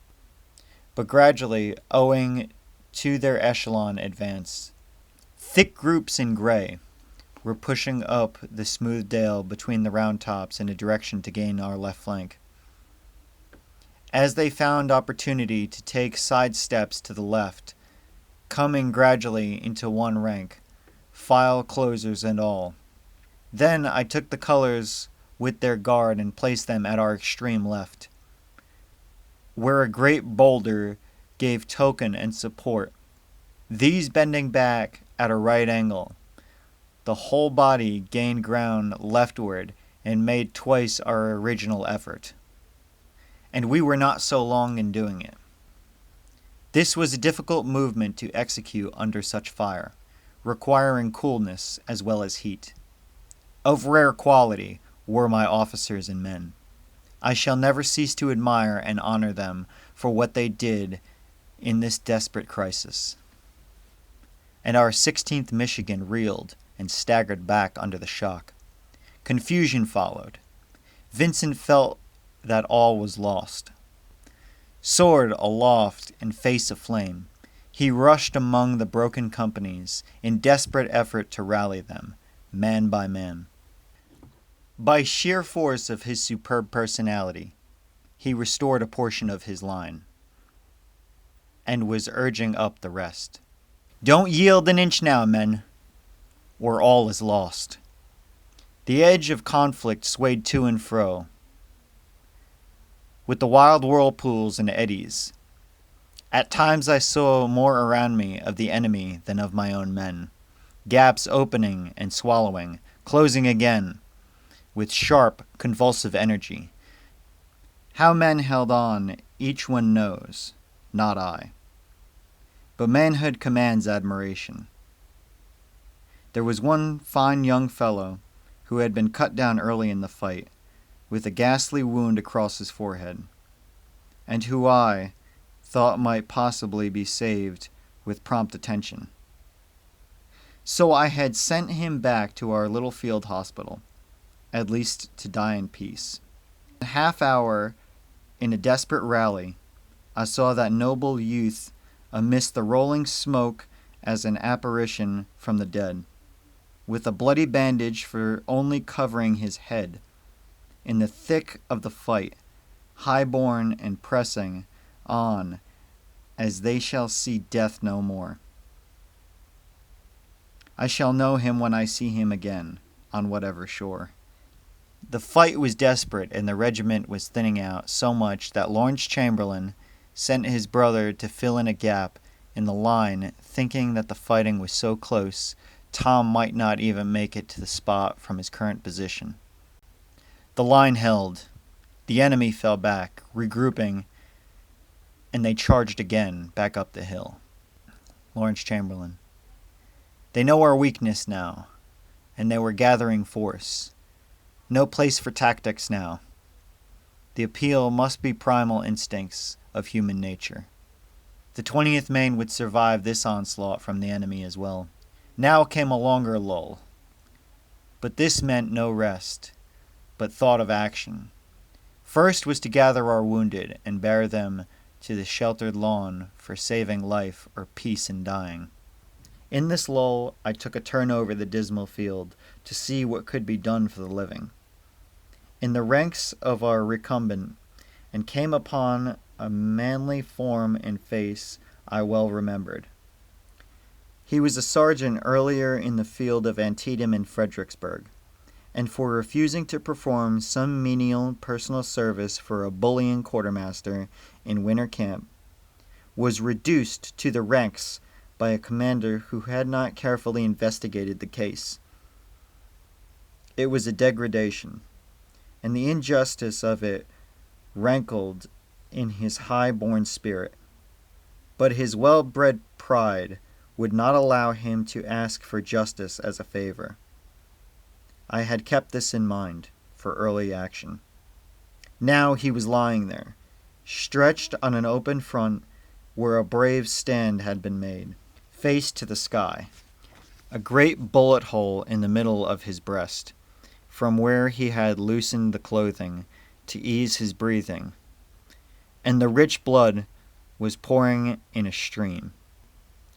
But gradually, owing to their echelon advance, thick groups in gray were pushing up the smooth dale between the round tops in a direction to gain our left flank. As they found opportunity to take side steps to the left, coming gradually into one rank, file closers and all. Then I took the colors with their guard and placed them at our extreme left, where a great boulder gave token and support. These bending back at a right angle, the whole body gained ground leftward and made twice our original effort. And we were not so long in doing it. This was a difficult movement to execute under such fire, requiring coolness as well as heat. Of rare quality were my officers and men. I shall never cease to admire and honor them for what they did in this desperate crisis. And our 16th Michigan reeled and staggered back under the shock. Confusion followed. Vincent felt that all was lost. Sword aloft and face aflame, he rushed among the broken companies in desperate effort to rally them, man by man. By sheer force of his superb personality, he restored a portion of his line and was urging up the rest. Don't yield an inch now, men, or all is lost. The edge of conflict swayed to and fro, with the wild whirlpools and eddies. At times I saw more around me of the enemy than of my own men, gaps opening and swallowing, closing again, with sharp, convulsive energy. How men held on, each one knows, not I. But manhood commands admiration. There was one fine young fellow who had been cut down early in the fight, with a ghastly wound across his forehead, and who I thought might possibly be saved with prompt attention. So I had sent him back to our little field hospital, at least to die in peace. In a half hour, in a desperate rally, I saw that noble youth amidst the rolling smoke as an apparition from the dead, with a bloody bandage for only covering his head, in the thick of the fight, high-born and pressing on as they shall see death no more. I shall know him when I see him again, on whatever shore. The fight was desperate, and the regiment was thinning out so much that Lawrence Chamberlain sent his brother to fill in a gap in the line, thinking that the fighting was so close Tom might not even make it to the spot from his current position. The line held. The enemy fell back, regrouping, and they charged again back up the hill. Lawrence Chamberlain. They know our weakness now, and they were gathering force. No place for tactics now. The appeal must be primal instincts of human nature. The 20th Maine would survive this onslaught from the enemy as well. Now came a longer lull. But this meant no rest, but thought of action. First was to gather our wounded and bear them to the sheltered lawn for saving life or peace in dying. In this lull, I took a turn over the dismal field to see what could be done for the living. In the ranks of our recumbent, and came upon a manly form and face I well remembered. He was a sergeant earlier in the field of Antietam and Fredericksburg, and for refusing to perform some menial personal service for a bullying quartermaster in winter camp, was reduced to the ranks by a commander who had not carefully investigated the case. It was a degradation, and the injustice of it rankled in his high-born spirit. But his well-bred pride would not allow him to ask for justice as a favor. I had kept this in mind for early action. Now he was lying there, stretched on an open front where a brave stand had been made, face to the sky, a great bullet hole in the middle of his breast, from where he had loosened the clothing to ease his breathing, and the rich blood was pouring in a stream.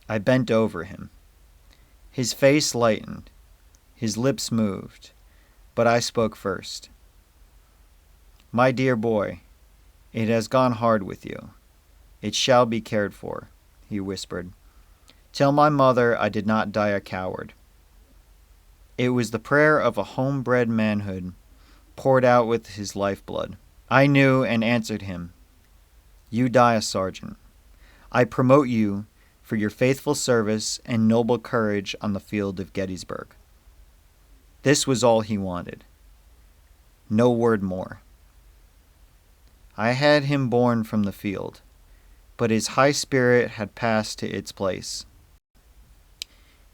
I bent over him. His face lightened. His lips moved. But I spoke first. "My dear boy, it has gone hard with you. It shall be cared for," he whispered. "Tell my mother I did not die a coward." It was the prayer of a homebred manhood poured out with his lifeblood. I knew and answered him. "You die a sergeant. I promote you for your faithful service and noble courage on the field of Gettysburg." This was all he wanted. No word more. I had him borne from the field, but his high spirit had passed to its place.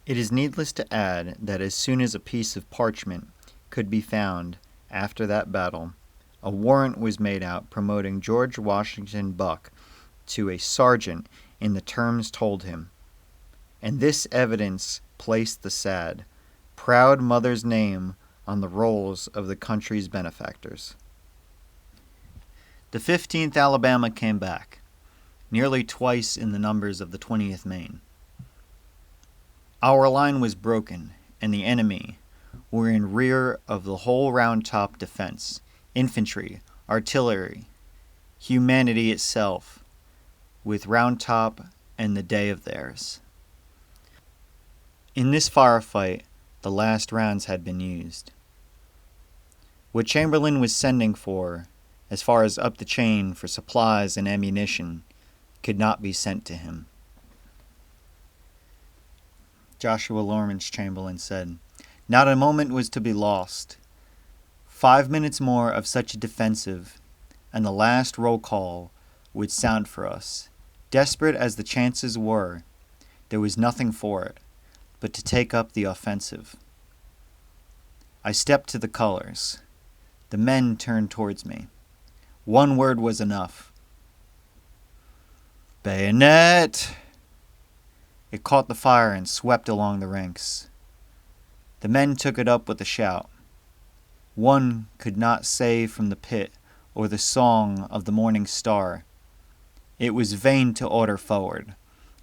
It is needless to add that as soon as a piece of parchment could be found after that battle, a warrant was made out promoting George Washington Buck to a sergeant in the terms told him, and this evidence placed the sad, proud mother's name on the rolls of the country's benefactors. The 15th Alabama came back, nearly twice in the numbers of the 20th Maine. Our line was broken, and the enemy were in rear of the whole Round Top defense, infantry, artillery, humanity itself, with Round Top and the day of theirs. In this firefight, the last rounds had been used. What Chamberlain was sending for, as far as up the chain for supplies and ammunition, could not be sent to him. Joshua Lawrence Chamberlain said, "Not a moment was to be lost. 5 minutes more of such a defensive, and the last roll call would sound for us. Desperate as the chances were, there was nothing for it but to take up the offensive." I stepped to the colors. The men turned towards me. One word was enough. "Bayonet!" It caught the fire and swept along the ranks. The men took it up with a shout. One could not say from the pit or the song of the morning star. It was vain to order forward.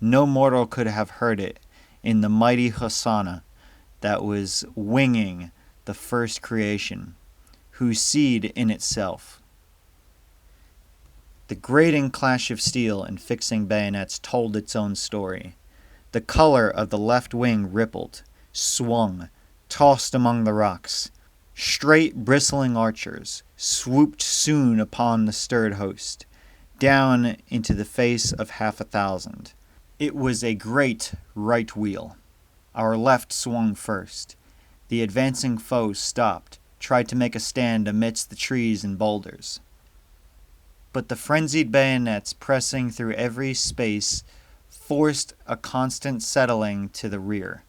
No mortal could have heard it in the mighty Hosanna that was winging the first creation, whose seed in itself. The grating clash of steel and fixing bayonets told its own story. The color of the left wing rippled, swung, tossed among the rocks. Straight bristling archers swooped soon upon the stirred host, down into the face of 50,000. It was a great right wheel. Our left swung first. The advancing foe stopped, tried to make a stand amidst the trees and boulders. But the frenzied bayonets pressing through every space forced a constant settling to the rear.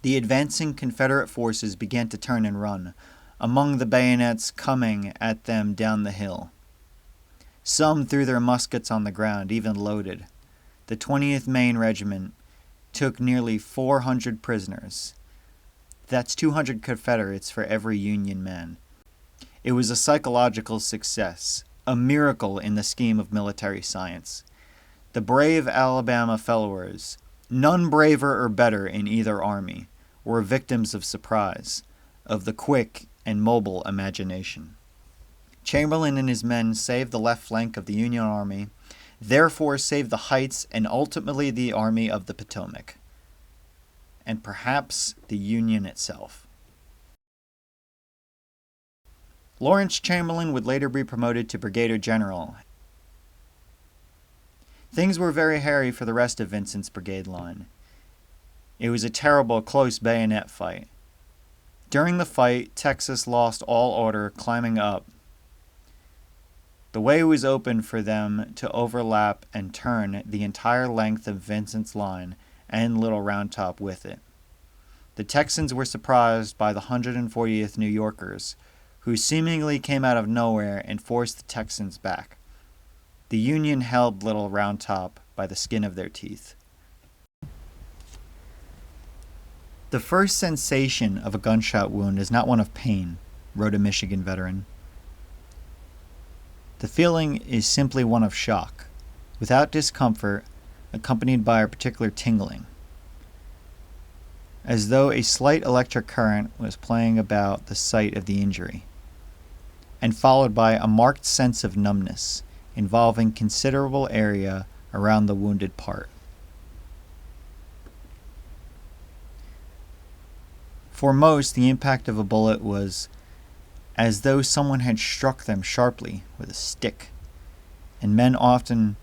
The advancing Confederate forces began to turn and run, among the bayonets coming at them down the hill. Some threw their muskets on the ground, even loaded. The 20th Maine Regiment took nearly 400 prisoners. That's 200 Confederates for every Union man. It was a psychological success, a miracle in the scheme of military science. The brave Alabama followers, none braver or better in either army, were victims of surprise, of the quick and mobile imagination. Chamberlain and his men saved the left flank of the Union Army, therefore save the Heights and ultimately the Army of the Potomac, and perhaps the Union itself. Lawrence Chamberlain would later be promoted to brigadier general. Things were very hairy for the rest of Vincent's brigade line. It was a terrible close bayonet fight. During the fight, Texas lost all order climbing up. The way was open for them to overlap and turn the entire length of Vincent's line and Little Round Top with it. The Texans were surprised by the 140th New Yorkers, who seemingly came out of nowhere and forced the Texans back. The Union held Little Round Top by the skin of their teeth. The first sensation of a gunshot wound is not one of pain, wrote a Michigan veteran. The feeling is simply one of shock, without discomfort, accompanied by a particular tingling, as though a slight electric current was playing about the site of the injury, and followed by a marked sense of numbness involving considerable area around the wounded part. For most, the impact of a bullet was as though someone had struck them sharply with a stick, and men often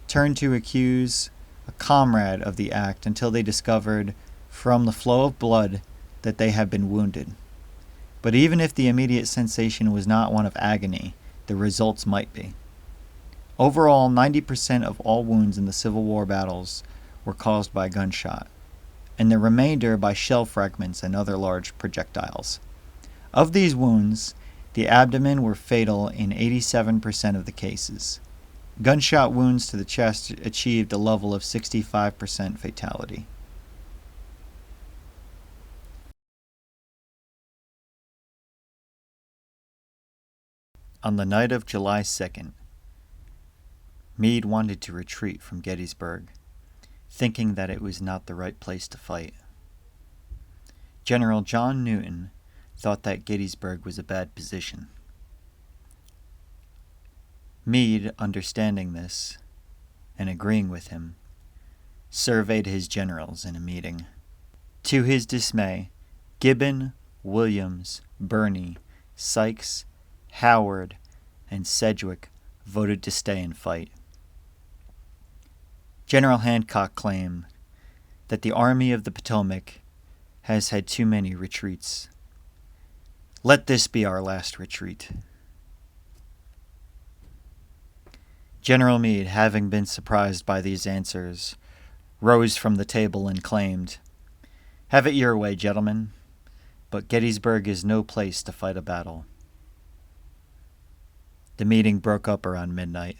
turned to accuse a comrade of the act until they discovered from the flow of blood that they had been wounded. But even if the immediate sensation was not one of agony, the results might be. Overall, 90% of all wounds in the Civil War battles were caused by gunshot, and the remainder by shell fragments and other large projectiles. Of these wounds, the abdomen were fatal in 87% of the cases. Gunshot wounds to the chest achieved a level of 65% fatality. On the night of July 2nd, Meade wanted to retreat from Gettysburg, thinking that it was not the right place to fight. General John Newton thought that Gettysburg was a bad position. Meade, understanding this and agreeing with him, surveyed his generals in a meeting. To his dismay, Gibbon, Williams, Birney, Sykes, Howard, and Sedgwick voted to stay and fight. General Hancock claimed that the Army of the Potomac has had too many retreats. Let this be our last retreat. General Meade, having been surprised by these answers, rose from the table and claimed, "Have it your way, gentlemen, but Gettysburg is no place to fight a battle." The meeting broke up around midnight.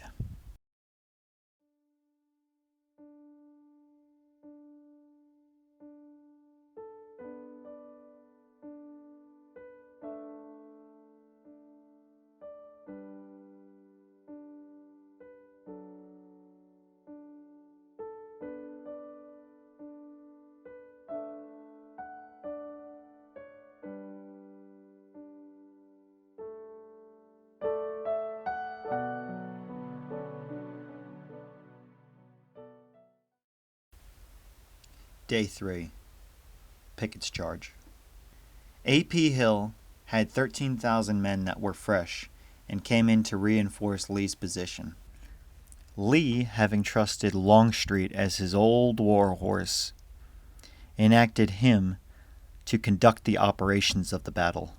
Day 3. Pickett's Charge. A.P. Hill had 13,000 men that were fresh and came in to reinforce Lee's position. Lee, having trusted Longstreet as his old war horse, enacted him to conduct the operations of the battle.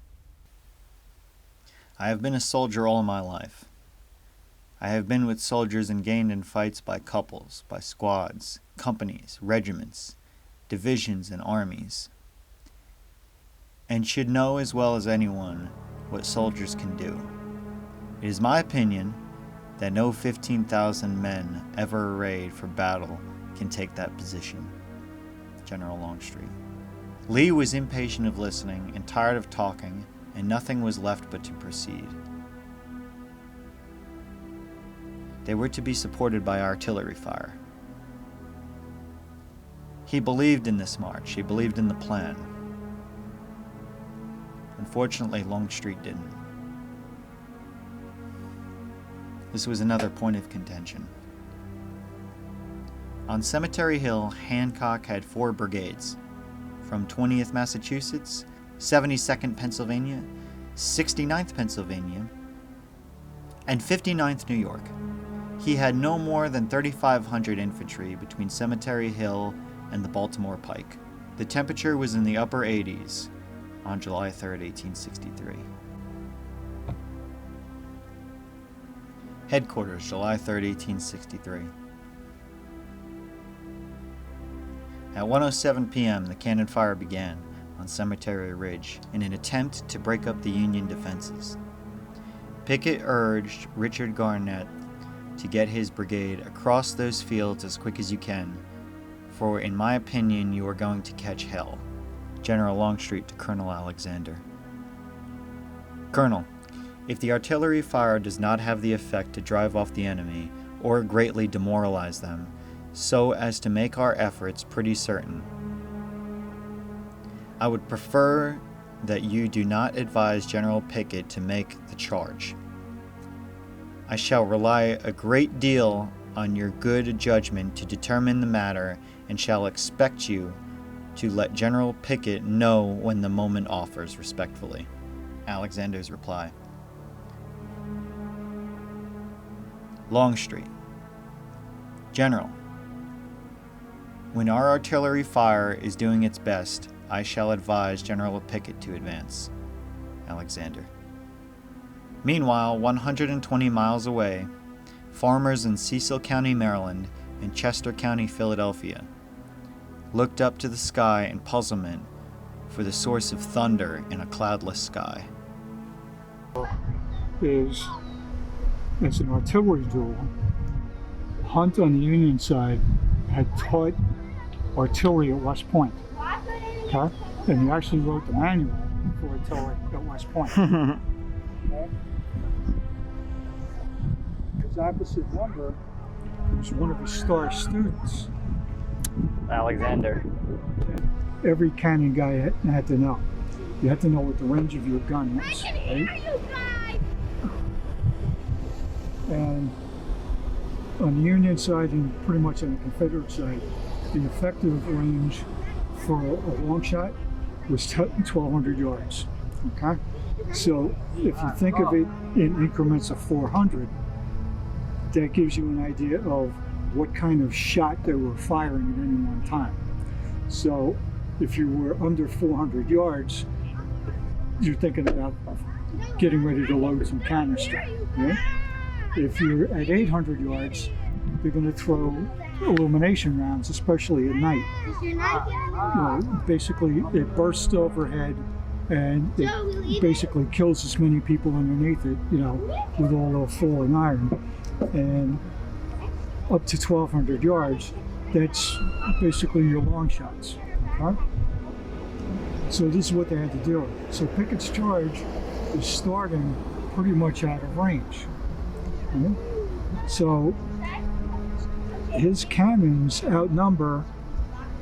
I have been a soldier all my life. I have been with soldiers engaged in fights by couples, by squads, companies, regiments, divisions, and armies, and should know as well as anyone what soldiers can do. It is my opinion that no 15,000 men ever arrayed for battle can take that position. General Longstreet. Lee was impatient of listening and tired of talking, and nothing was left but to proceed. They were to be supported by artillery fire. He believed in this march. He believed in the plan. Unfortunately, Longstreet didn't. This was another point of contention. On Cemetery Hill, Hancock had 4 brigades from 20th Massachusetts, 72nd Pennsylvania, 69th Pennsylvania, and 59th New York. He had no more than 3,500 infantry between Cemetery Hill and the Baltimore Pike. The temperature was in the upper 80s on July 3, 1863. Headquarters, July 3, 1863. At 1:07 p.m., the cannon fire began on Cemetery Ridge in an attempt to break up the Union defenses. Pickett urged Richard Garnett to get his brigade across those fields as quick as you can, for in my opinion you are going to catch hell. General Longstreet to Colonel Alexander. Colonel, if the artillery fire does not have the effect to drive off the enemy or greatly demoralize them, so as to make our efforts pretty certain, I would prefer that you do not advise General Pickett to make the charge. I shall rely a great deal on your good judgment to determine the matter, and shall expect you to let General Pickett know when the moment offers. Respectfully. Alexander's reply. Longstreet. General, when our artillery fire is doing its best, I shall advise General Pickett to advance. Alexander. Meanwhile, 120 miles away, farmers in Cecil County, Maryland, and Chester County, Philadelphia, looked up to the sky in puzzlement for the source of thunder in a cloudless sky. Is it's an artillery duel. Hunt on the Union side had taught artillery at West Point. Okay? And he actually wrote the manual for artillery at West Point. Okay? His opposite number was one of his star students. Alexander. Every cannon guy had to know. You had to know what the range of your gun was. Right? And on the Union side and pretty much on the Confederate side, the effective range for a long shot was 1,200 yards. Okay? So if you think of it in increments of 400, that gives you an idea of what kind of shot they were firing at any one time. So if you were under 400 yards, you're thinking about getting ready to load some canister. Right? If you're at 800 yards, they're going to throw illumination rounds, especially at night. You know, basically, it bursts overhead and it basically kills as many people underneath it, you know, with all the falling iron. And up to 1,200 yards, that's basically your long shots. Okay? So this is what they had to do. So Pickett's charge is starting pretty much out of range. Okay? So his cannons outnumber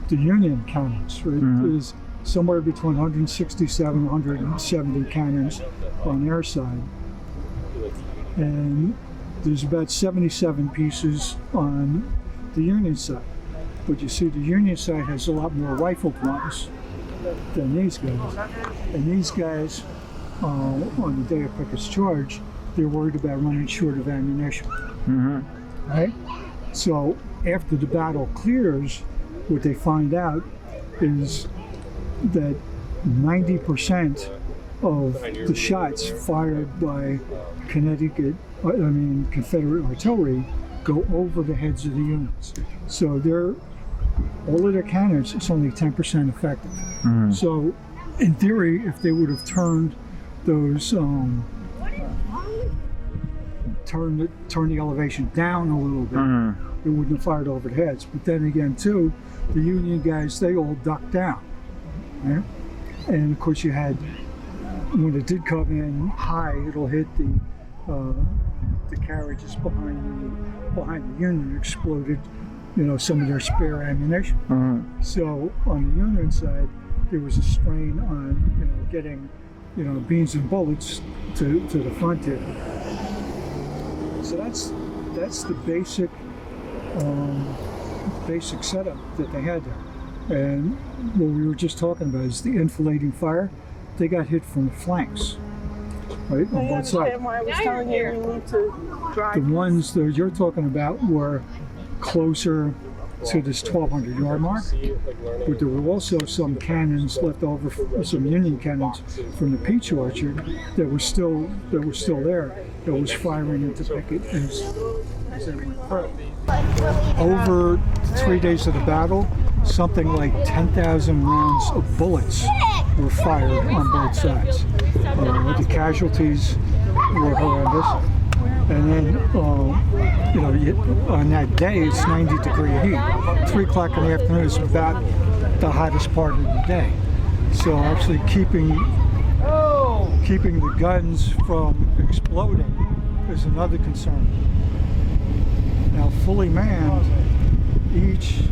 the Union cannons. Right? There's somewhere between 167 and 170 cannons on their side. And there's about 77 pieces on the Union side. But you see, the Union side has a lot more rifled ones than these guys. And these guys, on the day of Pickett's charge, they're worried about running short of ammunition. Right? So after the battle clears, what they find out is that 90% of the shots fired by Confederate artillery go over the heads of the units. So all of their cannons is only 10% effective. So in theory, if they would have turned those, turn the elevation down a little bit, it wouldn't have fired over the heads. But then again, too, the Union guys, they all ducked down. Right? And of course, you had, when it did come in high, it'll hit the carriages behind the Union, exploded, you know, some of their spare ammunition. So on the Union side, there was a strain on, you know, getting, you know, beans and bullets to the front here. So that's the basic basic setup that they had there. And what we were just talking about is the enfilading fire. They got hit from the flanks, right, on both sides. Why I was telling you we need to drive. The ones that you're talking about were closer to this 1,200 yard mark, but there were also some cannons left over, some Union cannons from the Peach Orchard that were still there, that was firing into Pickett as they went through. Over 3 days of the battle, something like 10,000 rounds of bullets were fired on both sides. The casualties were horrendous. And then, on that day, it's 90-degree heat. 3 o'clock in the afternoon is about the hottest part of the day. So actually keeping the guns from exploding is another concern. Now, fully manned, each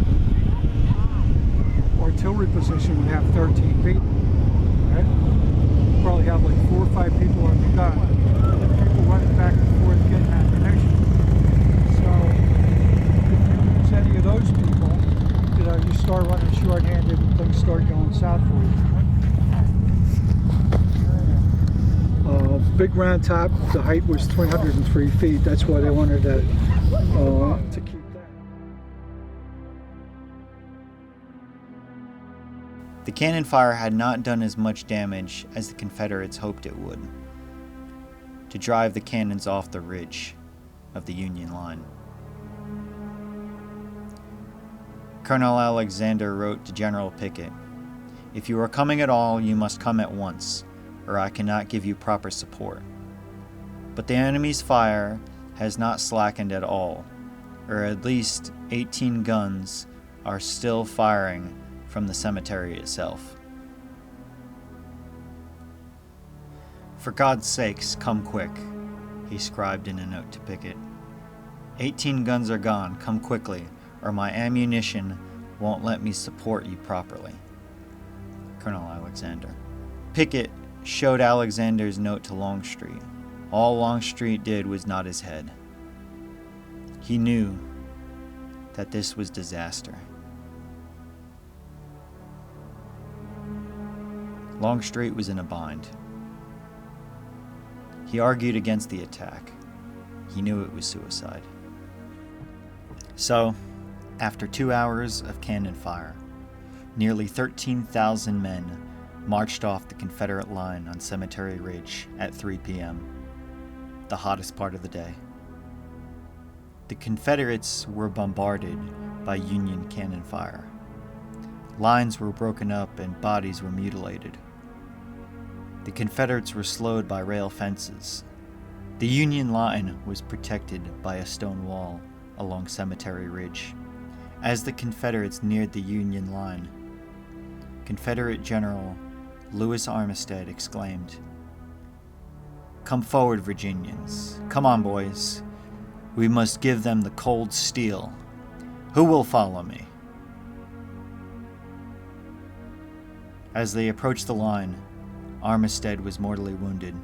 artillery position would have 13 people. Right? Probably have like 4 or 5 people on the gun. People running back and forth getting ammunition. So if you lose any of those people, you start running short-handed and things start going south for you. Big round top, the height was 303 feet. That's why they wanted to keep that. The cannon fire had not done as much damage as the Confederates hoped it would, to drive the cannons off the ridge of the Union line. Colonel Alexander wrote to General Pickett, "If you are coming at all, you must come at once, or I cannot give you proper support. But the enemy's fire has not slackened at all, or at least 18 guns are still firing from the cemetery itself. For God's sakes, come quick," he scribed in a note to Pickett. 18 guns are gone, come quickly, or my ammunition won't let me support you properly. Colonel Alexander. Pickett showed Alexander's note to Longstreet. All Longstreet did was nod his head. He knew that this was disaster. Longstreet was in a bind. He argued against the attack. He knew it was suicide. So, after 2 hours of cannon fire, nearly 13,000 men marched off the Confederate line on Cemetery Ridge at 3 p.m., the hottest part of the day. The Confederates were bombarded by Union cannon fire. Lines were broken up and bodies were mutilated. The Confederates were slowed by rail fences. The Union line was protected by a stone wall along Cemetery Ridge. As the Confederates neared the Union line, Confederate General Lewis Armistead exclaimed, "Come forward, Virginians. Come on, boys. We must give them the cold steel. Who will follow me?" As they approached the line, Armistead was mortally wounded.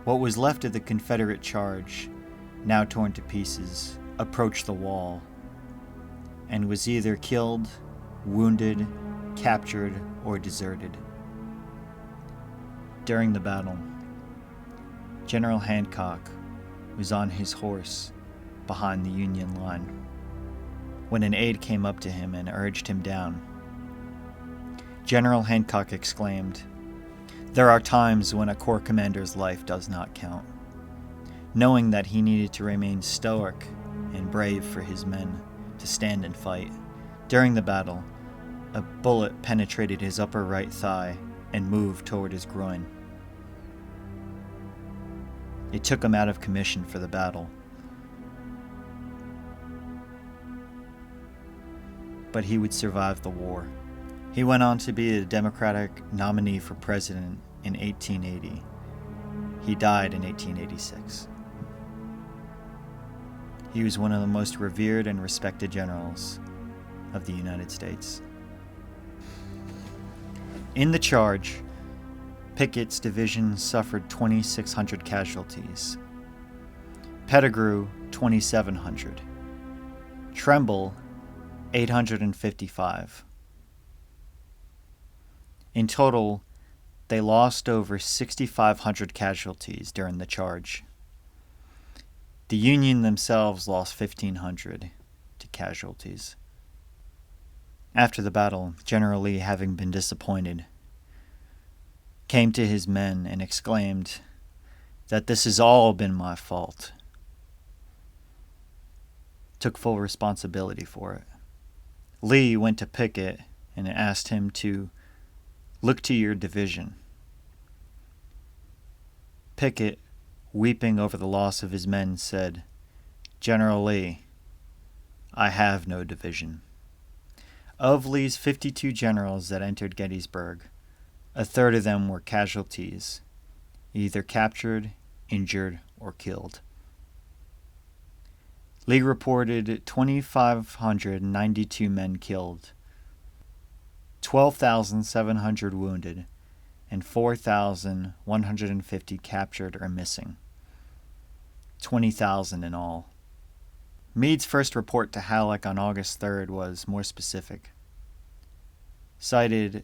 What was left of the Confederate charge, now torn to pieces, approached the wall and was either killed, wounded, captured, or deserted. During the battle, General Hancock was on his horse behind the Union line when an aide came up to him and urged him down. General Hancock exclaimed, "There are times when a corps commander's life does not count." Knowing that he needed to remain stoic and brave for his men to stand and fight, during the battle, a bullet penetrated his upper right thigh and moved toward his groin. It took him out of commission for the battle. But he would survive the war. He went on to be the Democratic nominee for president in 1880. He died in 1886. He was one of the most revered and respected generals of the United States. In the charge, Pickett's division suffered 2,600 casualties. Pettigrew 2,700, Tremble 855. In total, they lost over 6,500 casualties during the charge. The Union themselves lost 1,500 to casualties. After the battle, General Lee, having been disappointed, came to his men and exclaimed that this has all been my fault. Took full responsibility for it. Lee went to Pickett and asked him to look to your division. Pickett, weeping over the loss of his men, said, "General Lee, I have no division." Of Lee's 52 generals that entered Gettysburg, a third of them were casualties, either captured, injured, or killed. Lee reported 2,592 men killed, 12,700 wounded, and 4,150 captured or missing, 20,000 in all. Meade's first report to Halleck on August 3rd was more specific. Cited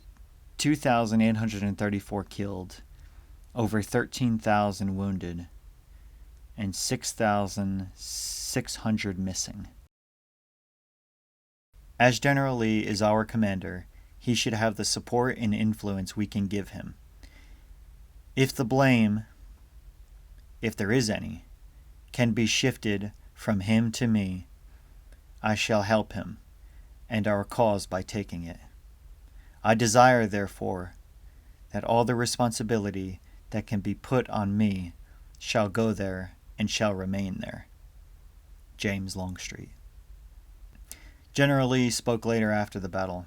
2,834 killed, over 13,000 wounded, and 6,600 missing. As General Lee is our commander, he should have the support and influence we can give him. If the blame, if there is any, can be shifted from him to me, I shall help him and our cause by taking it. I desire, therefore, that all the responsibility that can be put on me shall go there and shall remain there. James Longstreet. General Lee spoke later after the battle.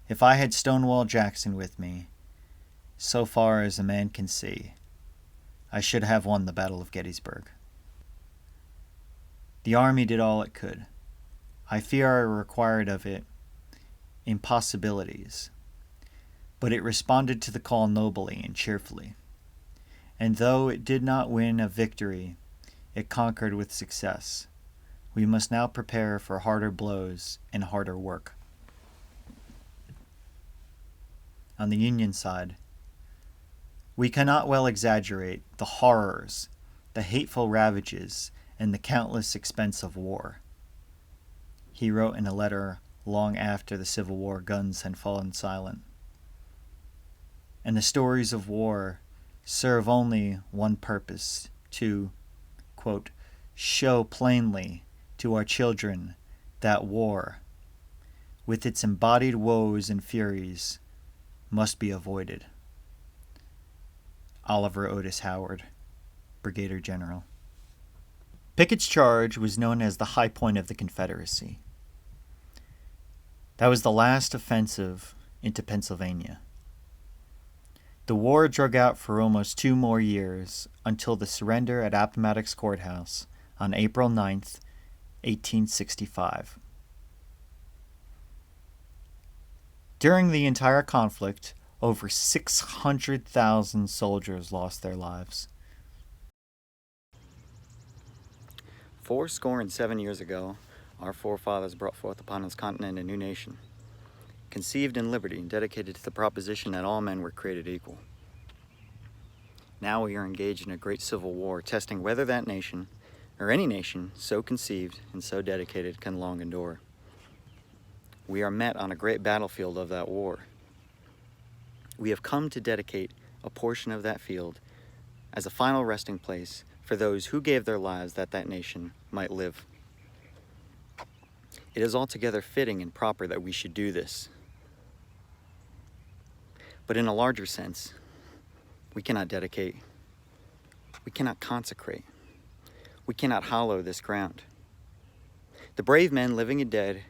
If I had Stonewall Jackson with me, so far as a man can see, I should have won the Battle of Gettysburg. The army did all it could. I fear I required of it impossibilities, but it responded to the call nobly and cheerfully. And though it did not win a victory, it conquered with success. We must now prepare for harder blows and harder work. On the Union side, we cannot well exaggerate the horrors, the hateful ravages, and the countless expense of war. He wrote in a letter long after the Civil War guns had fallen silent. And the stories of war serve only one purpose, to, quote, show plainly to our children that war, with its embodied woes and furies, must be avoided. Oliver Otis Howard, Brigadier General. Pickett's charge was known as the high point of the Confederacy. That was the last offensive into Pennsylvania. The war drug out for almost 2 more years until the surrender at Appomattox Courthouse on April 9th, 1865. During the entire conflict, over 600,000 soldiers lost their lives. 77 years ago, our forefathers brought forth upon this continent a new nation, conceived in liberty and dedicated to the proposition that all men were created equal. Now we are engaged in a great civil war, testing whether that nation, or any nation so conceived and so dedicated, can long endure. We are met on a great battlefield of that war. We have come to dedicate a portion of that field as a final resting place for those who gave their lives that that nation might live. It is altogether fitting and proper that we should do this. But in a larger sense, we cannot dedicate, we cannot consecrate, we cannot hallow this ground. The brave men, living and dead,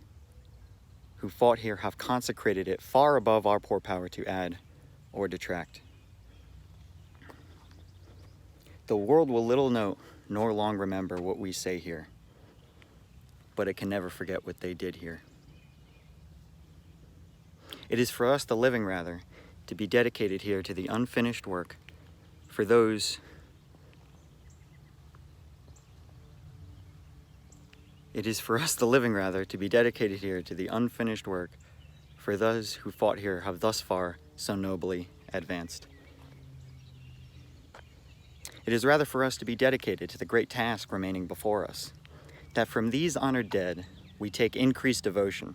who fought here have consecrated it far above our poor power to add or detract. The world will little note nor long remember what we say here, but it can never forget what they did here. It is for us, the living rather, to be dedicated here to the unfinished work for those It is for us, the living rather, to be dedicated here to the unfinished work, for those who fought here have thus far so nobly advanced. It is rather for us to be dedicated to the great task remaining before us, that from these honored dead we take increased devotion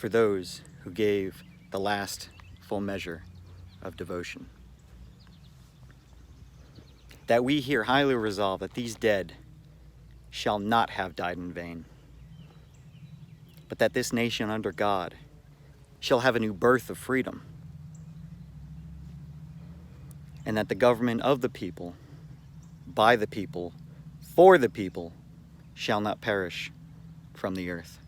for those who gave the last full measure of devotion. That we here highly resolve that these dead shall not have died in vain, but that this nation under God shall have a new birth of freedom, and that the government of the people, by the people, for the people, shall not perish from the earth.